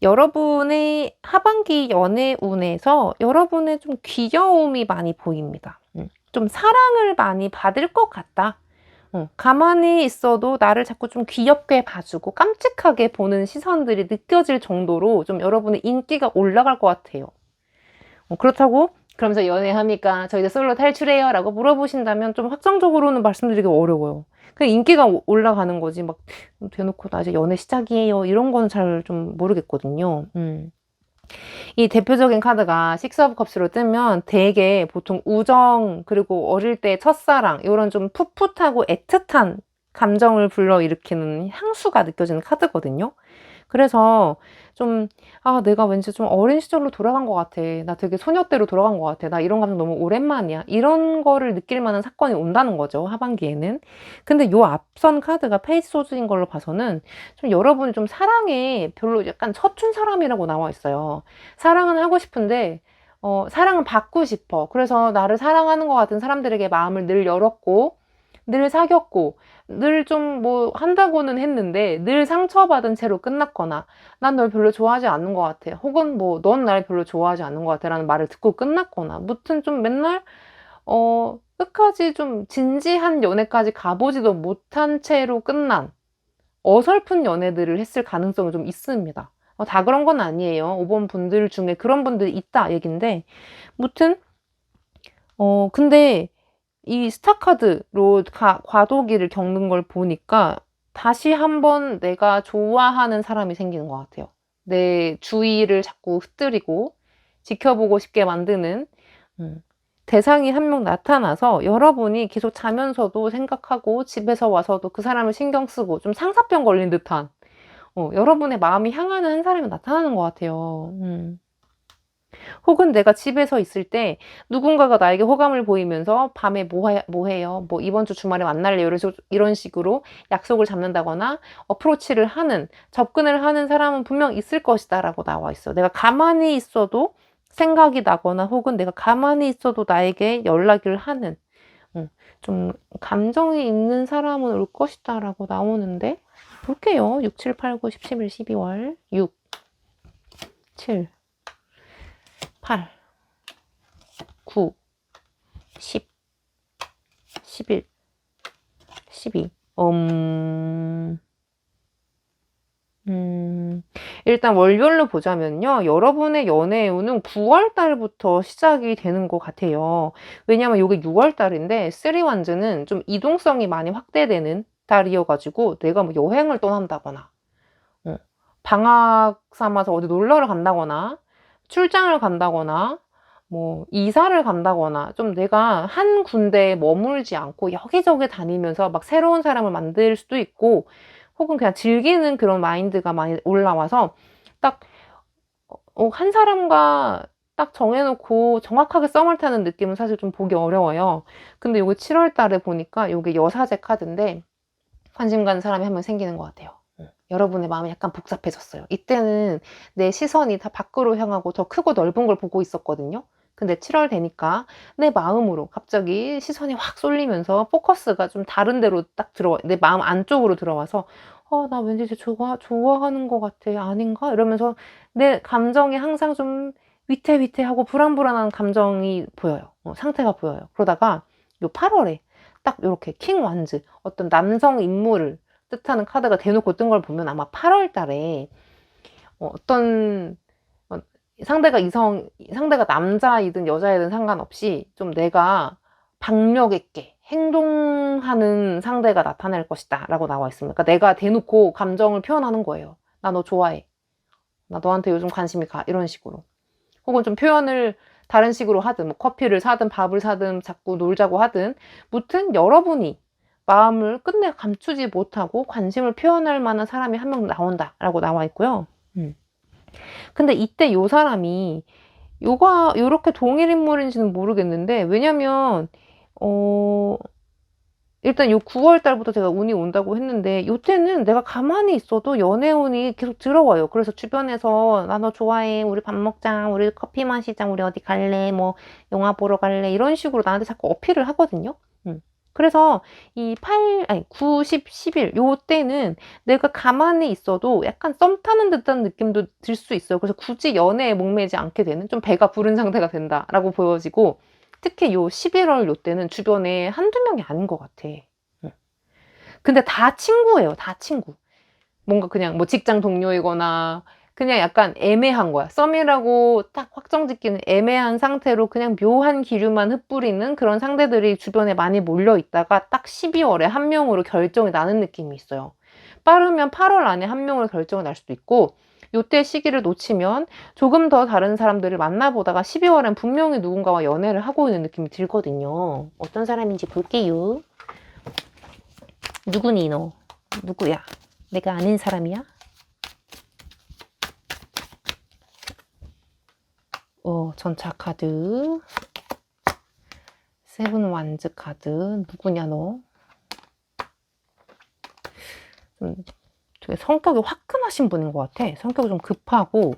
여러분의 하반기 연애운에서 여러분의 좀 귀여움이 많이 보입니다. 좀 사랑을 많이 받을 것 같다. 가만히 있어도 나를 자꾸 좀 귀엽게 봐주고 깜찍하게 보는 시선들이 느껴질 정도로 좀 여러분의 인기가 올라갈 것 같아요. 그렇다고 그러면서 연애합니까? 저 이제 솔로 탈출해요 라고 물어보신다면 좀 확정적으로는 말씀드리기 어려워요. 그냥 인기가 올라가는 거지 막 대놓고 나 이제 연애 시작이에요 이런 거는 잘 좀 모르겠거든요. 이 대표적인 카드가 식스 오브 컵스로 뜨면 되게 보통 우정 그리고 어릴 때 첫사랑 이런 좀 풋풋하고 애틋한 감정을 불러일으키는 향수가 느껴지는 카드거든요. 그래서 좀 내가 왠지 좀 어린 시절로 돌아간 것 같아. 나 되게 소녀 때로 돌아간 것 같아. 나 이런 감정 너무 오랜만이야. 이런 거를 느낄 만한 사건이 온다는 거죠. 하반기에는. 근데 요 앞선 카드가 페이지 소주인 걸로 봐서는 좀 여러분이 좀 사랑에 별로 약간 서툰 사람이라고 나와 있어요. 사랑은 하고 싶은데 사랑은 받고 싶어. 그래서 나를 사랑하는 것 같은 사람들에게 마음을 늘 열었고 늘 사귀었고 늘 좀 뭐 한다고는 했는데 늘 상처받은 채로 끝났거나 난 널 별로 좋아하지 않는 것 같아. 혹은 뭐 넌 날 별로 좋아하지 않는 것 같아 라는 말을 듣고 끝났거나 무튼 좀 맨날 끝까지 좀 진지한 연애까지 가보지도 못한 채로 끝난 어설픈 연애들을 했을 가능성이 좀 있습니다. 다 그런 건 아니에요. 5번 분들 중에 그런 분들이 있다 얘긴데 무튼 근데 이 스타카드로 과도기를 겪는 걸 보니까 다시 한번 내가 좋아하는 사람이 생기는 것 같아요. 내 주의를 자꾸 흩뜨리고 지켜보고 싶게 만드는 대상이 한 명 나타나서 여러분이 계속 자면서도 생각하고 집에서 와서도 그 사람을 신경 쓰고 좀 상사병 걸린 듯한 여러분의 마음이 향하는 한 사람이 나타나는 것 같아요. 혹은 내가 집에서 있을 때 누군가가 나에게 호감을 보이면서 밤에 뭐 해요? 뭐 이번 주 주말에 만날래요? 이런 식으로 약속을 잡는다거나 어프로치를 하는, 접근을 하는 사람은 분명 있을 것이다 라고 나와 있어. 내가 가만히 있어도 생각이 나거나 혹은 내가 가만히 있어도 나에게 연락을 하는 좀 감정이 있는 사람은 올 것이다 라고 나오는데 볼게요. 6, 7, 8, 9, 10, 11, 12월 6, 7, 8, 9, 10, 11, 12. 일단 월별로 보자면요. 여러분의 연애의 운은 9월 달부터 시작이 되는 것 같아요. 왜냐면 이게 6월 달인데 쓰리완즈는 좀 이동성이 많이 확대되는 달이어가지고 내가 뭐 여행을 떠난다거나 방학 삼아서 어디 놀러를 간다거나 출장을 간다거나 뭐 이사를 간다거나 좀 내가 한 군데에 머물지 않고 여기저기 다니면서 막 새로운 사람을 만들 수도 있고 혹은 그냥 즐기는 그런 마인드가 많이 올라와서 딱 한 사람과 딱 정해놓고 정확하게 썸을 타는 느낌은 사실 좀 보기 어려워요. 근데 요게 7월 달에 보니까 요게 여사제 카드인데 관심 가는 사람이 한 명 생기는 것 같아요. 여러분의 마음이 약간 복잡해졌어요. 이때는 내 시선이 다 밖으로 향하고 더 크고 넓은 걸 보고 있었거든요. 근데 7월 되니까 내 마음으로 갑자기 시선이 확 쏠리면서 포커스가 좀 다른 데로 딱 내 마음 안쪽으로 들어와서 나 왠지 좋아하는 것 같아. 아닌가? 이러면서 내 감정이 항상 좀 위태위태하고 불안불안한 감정이 보여요. 상태가 보여요. 그러다가 요 8월에 딱 이렇게 킹 완즈 어떤 남성 인물을 뜻하는 카드가 대놓고 뜬 걸 보면 아마 8월 달에 어떤 상대가 남자이든 여자이든 상관없이 좀 내가 박력 있게 행동하는 상대가 나타날 것이다 라고 나와 있습니다. 그러니까 내가 대놓고 감정을 표현하는 거예요. 나 너 좋아해. 나 너한테 요즘 관심이 가. 이런 식으로. 혹은 좀 표현을 다른 식으로 하든, 뭐 커피를 사든 밥을 사든 자꾸 놀자고 하든, 무튼 여러분이 마음을 끝내 감추지 못하고 관심을 표현할 만한 사람이 한 명 나온다 라고 나와 있고요. 근데 이때 요 사람이 요렇게 동일 인물인지는 모르겠는데, 왜냐면 일단 요 9월 달부터 제가 운이 온다고 했는데, 요때는 내가 가만히 있어도 연애운이 계속 들어와요. 그래서 주변에서 나 너 좋아해, 우리 밥 먹자, 우리 커피 마시자, 우리 어디 갈래, 뭐 영화 보러 갈래, 이런 식으로 나한테 자꾸 어필을 하거든요. 그래서 이 9, 10, 11 요때는 내가 가만히 있어도 약간 썸 타는 듯한 느낌도 들 수 있어요. 그래서 굳이 연애에 목매지 않게 되는, 좀 배가 부른 상태가 된다라고 보여지고, 특히 요 11월 요때는 주변에 한두 명이 아닌 것 같아. 근데 다 친구예요. 다 친구. 뭔가 그냥 뭐 직장 동료이거나 그냥 약간 애매한 거야. 썸이라고 딱 확정짓기는 애매한 상태로 그냥 묘한 기류만 흩뿌리는 그런 상대들이 주변에 많이 몰려 있다가 딱 12월에 한 명으로 결정이 나는 느낌이 있어요. 빠르면 8월 안에 한 명으로 결정이 날 수도 있고, 요때 시기를 놓치면 조금 더 다른 사람들을 만나보다가 12월엔 분명히 누군가와 연애를 하고 있는 느낌이 들거든요. 어떤 사람인지 볼게요. 누구니 너? 누구야? 내가 아는 사람이야? 전차 카드, 세븐 완즈 카드. 누구냐 너? 좀 되게 성격이 화끈하신 분인 것 같아. 성격이 좀 급하고.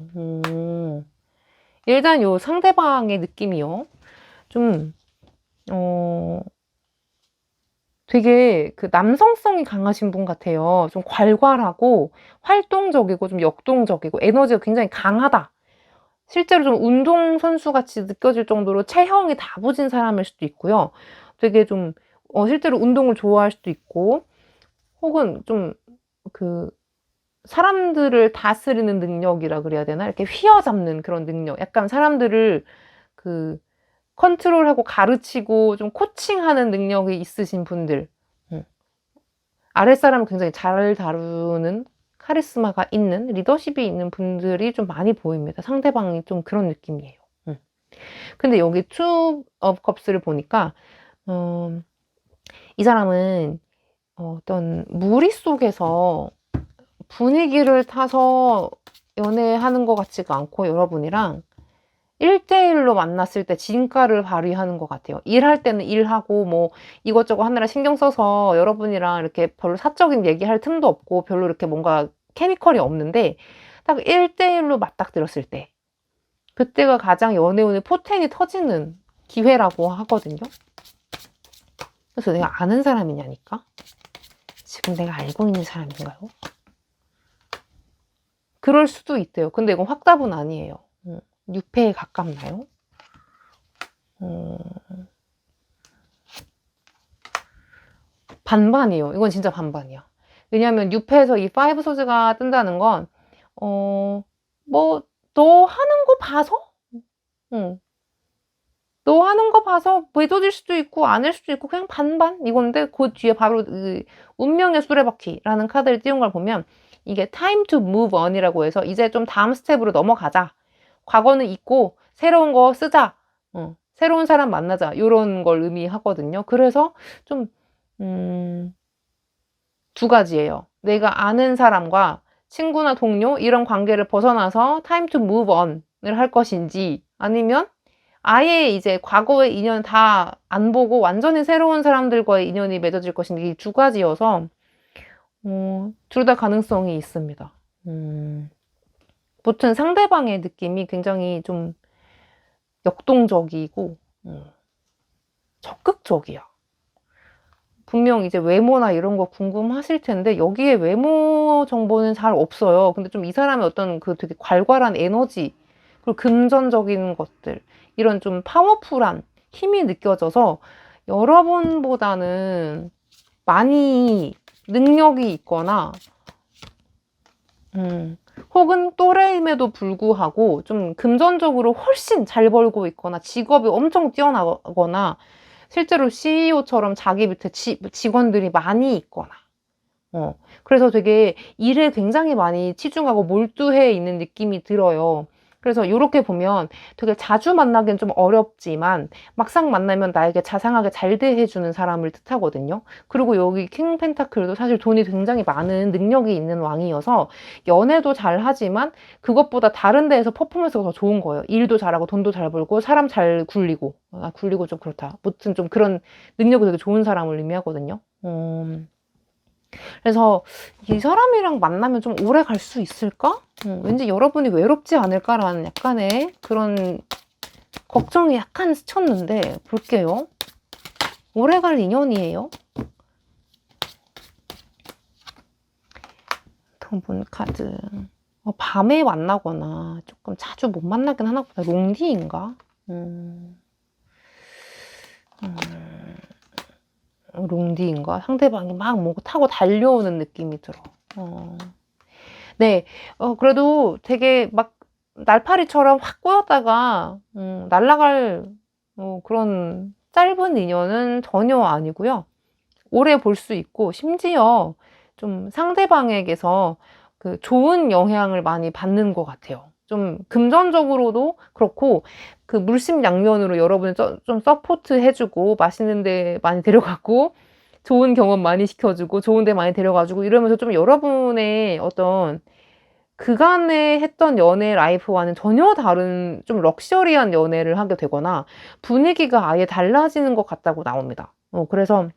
일단 요 상대방의 느낌이요. 좀 되게 그 남성성이 강하신 분 같아요. 좀 괄괄하고 활동적이고 좀 역동적이고 에너지가 굉장히 강하다. 실제로 좀 운동선수 같이 느껴질 정도로 체형이 다부진 사람일 수도 있고요. 되게 좀 실제로 운동을 좋아할 수도 있고, 혹은 좀 그 사람들을 다스리는 능력이라 그래야 되나? 이렇게 휘어잡는 그런 능력. 약간 사람들을 그 컨트롤하고 가르치고 좀 코칭하는 능력이 있으신 분들. 아랫사람을 굉장히 잘 다루는 카리스마가 있는, 리더십이 있는 분들이 좀 많이 보입니다. 상대방이 좀 그런 느낌이에요. 근데 여기 Two of Cups를 보니까 이 사람은 어떤 무리 속에서 분위기를 타서 연애하는 것 같지가 않고, 여러분이랑 1대1로 만났을 때 진가를 발휘하는 것 같아요. 일할 때는 일하고 뭐 이것저것 하느라 신경 써서 여러분이랑 이렇게 별로 사적인 얘기할 틈도 없고 별로 이렇게 뭔가 케미컬이 없는데, 딱 1대1로 맞닥뜨렸을 때 그때가 가장 연애운의 포텐이 터지는 기회라고 하거든요. 그래서 내가 아는 사람이냐니까? 지금 내가 알고 있는 사람인가요? 그럴 수도 있대요. 근데 이건 확답은 아니에요. 6패에 가깝나요? 반반이에요. 이건 진짜 반반이야. 왜냐면 6패에서 이 5 소즈가 뜬다는 건 뭐 너 하는 거 봐서? 너 하는 거 봐서 맺어질 수도 있고 아닐 수도 있고 그냥 반반 이건데, 그 뒤에 바로 그 운명의 수레바퀴라는 카드를 띄운 걸 보면 이게 time to move on이라고 해서 이제 좀 다음 스텝으로 넘어가자. 과거는 잊고 새로운 거 쓰자. 새로운 사람 만나자. 이런 걸 의미하거든요. 그래서 좀 두 가지예요. 내가 아는 사람과 친구나 동료 이런 관계를 벗어나서 time to move on을 할 것인지, 아니면 아예 이제 과거의 인연 다 안 보고 완전히 새로운 사람들과의 인연이 맺어질 것인지, 이 두 가지여서 둘 다 가능성이 있습니다. 무튼 상대방의 느낌이 굉장히 좀 역동적이고 적극적이야. 분명 이제 외모나 이런 거 궁금하실 텐데 여기에 외모 정보는 잘 없어요. 근데 좀 이 사람의 어떤 그 되게 괄괄한 에너지, 그리고 금전적인 것들, 이런 좀 파워풀한 힘이 느껴져서 여러분보다는 많이 능력이 있거나 혹은 또래임에도 불구하고 좀 금전적으로 훨씬 잘 벌고 있거나 직업이 엄청 뛰어나거나 실제로 CEO처럼 자기 밑에 직원들이 많이 있거나, 그래서 되게 일에 굉장히 많이 치중하고 몰두해 있는 느낌이 들어요. 그래서 이렇게 보면 되게 자주 만나기는 좀 어렵지만 막상 만나면 나에게 자상하게 잘 대해주는 사람을 뜻하거든요. 그리고 여기 킹 펜타클도 사실 돈이 굉장히 많은 능력이 있는 왕이어서 연애도 잘 하지만 그것보다 다른 데에서 퍼포먼스가 더 좋은 거예요. 일도 잘하고 돈도 잘 벌고 사람 잘 굴리고, 굴리고 좀 그렇다. 무튼 좀 그런 능력이 되게 좋은 사람을 의미하거든요. 그래서 이 사람이랑 만나면 좀 오래 갈 수 있을까? 왠지 여러분이 외롭지 않을까라는 약간의 그런 걱정이 약간 스쳤는데 볼게요. 오래 갈 인연이에요. 본 카드. 밤에 만나거나 조금 자주 못 만나긴 하나 보다. 롱디인가? 롱디인가? 상대방이 막 뭔가 타고 달려오는 느낌이 들어. 네, 그래도 되게 막 날파리처럼 확 꼬였다가 날아갈 그런 짧은 인연은 전혀 아니고요. 오래 볼 수 있고 심지어 좀 상대방에게서 그 좋은 영향을 많이 받는 것 같아요. 좀 금전적으로도 그렇고 그 물심양면으로 여러분을 좀 서포트 해주고 맛있는 데 많이 데려가고 좋은 경험 많이 시켜주고 좋은 데 많이 데려가주고 이러면서 좀 여러분의 어떤 그간에 했던 연애 라이프와는 전혀 다른 좀 럭셔리한 연애를 하게 되거나 분위기가 아예 달라지는 것 같다고 나옵니다. 그래서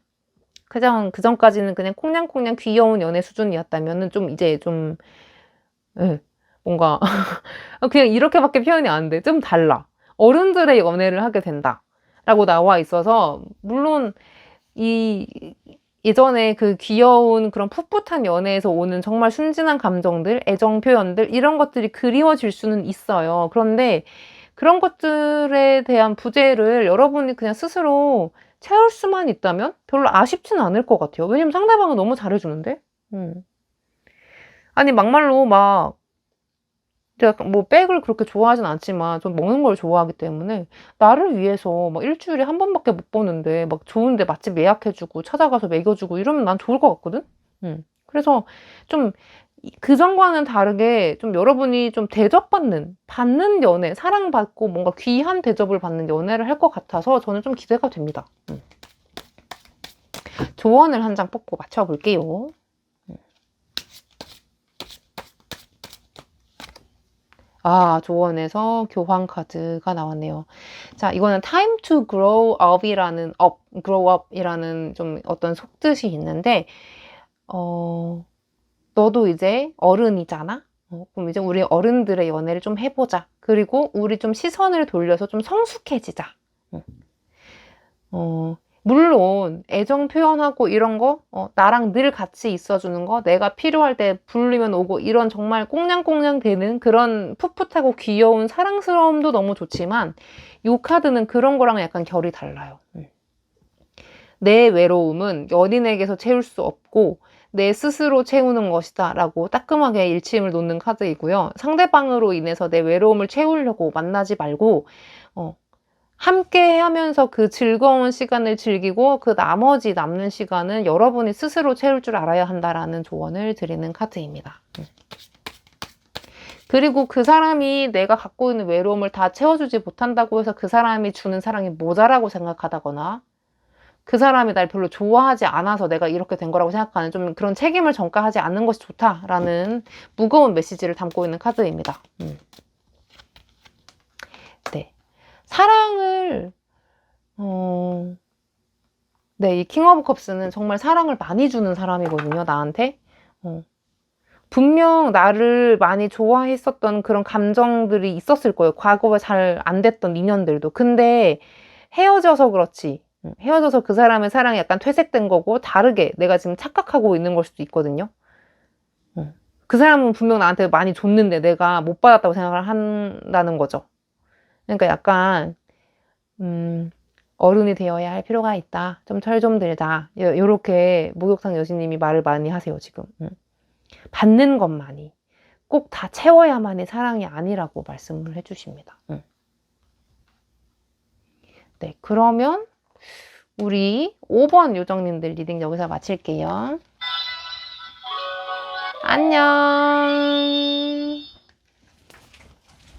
그전까지는 그냥 콩냥콩냥 귀여운 연애 수준이었다면은 좀 이제 좀, 예, 뭔가, 그냥 이렇게밖에 표현이 안 돼. 좀 달라. 어른들의 연애를 하게 된다. 라고 나와 있어서, 물론, 예전에 그 귀여운 그런 풋풋한 연애에서 오는 정말 순진한 감정들, 애정 표현들, 이런 것들이 그리워질 수는 있어요. 그런데 그런 것들에 대한 부재를 여러분이 그냥 스스로 채울 수만 있다면 별로 아쉽진 않을 것 같아요. 왜냐면 상대방은 너무 잘해주는데? 아니, 막말로 막, 제가 뭐 백을 그렇게 좋아하진 않지만 좀 먹는 걸 좋아하기 때문에 나를 위해서 막 일주일에 한 번밖에 못 보는데 막 좋은데 맛집 예약해주고 찾아가서 먹여주고 이러면 난 좋을 것 같거든? 그래서 좀 그전과는 다르게 좀 여러분이 좀 받는 연애, 사랑받고 뭔가 귀한 대접을 받는 연애를 할 것 같아서 저는 좀 기대가 됩니다. 조언을 한 장 뽑고 맞춰볼게요. 조언에서 교황 카드가 나왔네요. 자, 이거는 time to grow up이라는 좀 어떤 속뜻이 있는데, 너도 이제 어른이잖아? 그럼 이제 우리 어른들의 연애를 좀 해보자. 그리고 우리 좀 시선을 돌려서 좀 성숙해지자. 물론 애정 표현하고 이런 거, 나랑 늘 같이 있어주는 거, 내가 필요할 때 부르면 오고 이런 정말 꽁냥꽁냥 되는 그런 풋풋하고 귀여운 사랑스러움도 너무 좋지만 이 카드는 그런 거랑 약간 결이 달라요. 내 외로움은 연인에게서 채울 수 없고 내 스스로 채우는 것이다 라고 따끔하게 일침을 놓는 카드이고요. 상대방으로 인해서 내 외로움을 채우려고 만나지 말고 함께 하면서 그 즐거운 시간을 즐기고 그 나머지 남는 시간은 여러분이 스스로 채울 줄 알아야 한다라는 조언을 드리는 카드입니다. 그리고 그 사람이 내가 갖고 있는 외로움을 다 채워주지 못한다고 해서 그 사람이 주는 사랑이 모자라고 생각하다거나 그 사람이 날 별로 좋아하지 않아서 내가 이렇게 된 거라고 생각하는 좀 그런 책임을 전가하지 않는 것이 좋다라는 무거운 메시지를 담고 있는 카드입니다. 네. 사랑을 이 킹 오브 컵스는 정말 사랑을 많이 주는 사람이거든요, 나한테. 분명 나를 많이 좋아했었던 그런 감정들이 있었을 거예요. 과거에 잘 안 됐던 인연들도. 근데 헤어져서 그렇지. 헤어져서 그 사람의 사랑이 약간 퇴색된 거고 다르게 내가 지금 착각하고 있는 걸 수도 있거든요. 그 사람은 분명 나한테 많이 줬는데 내가 못 받았다고 생각을 한다는 거죠. 그러니까 약간 어른이 되어야 할 필요가 있다. 좀 철 좀 들자. 요렇게 목욕탕 여신님이 말을 많이 하세요, 지금. 받는 것만이. 꼭 다 채워야만이 사랑이 아니라고 말씀을 해주십니다. 네, 그러면 우리 5번 요정님들 리딩 여기서 마칠게요. 안녕.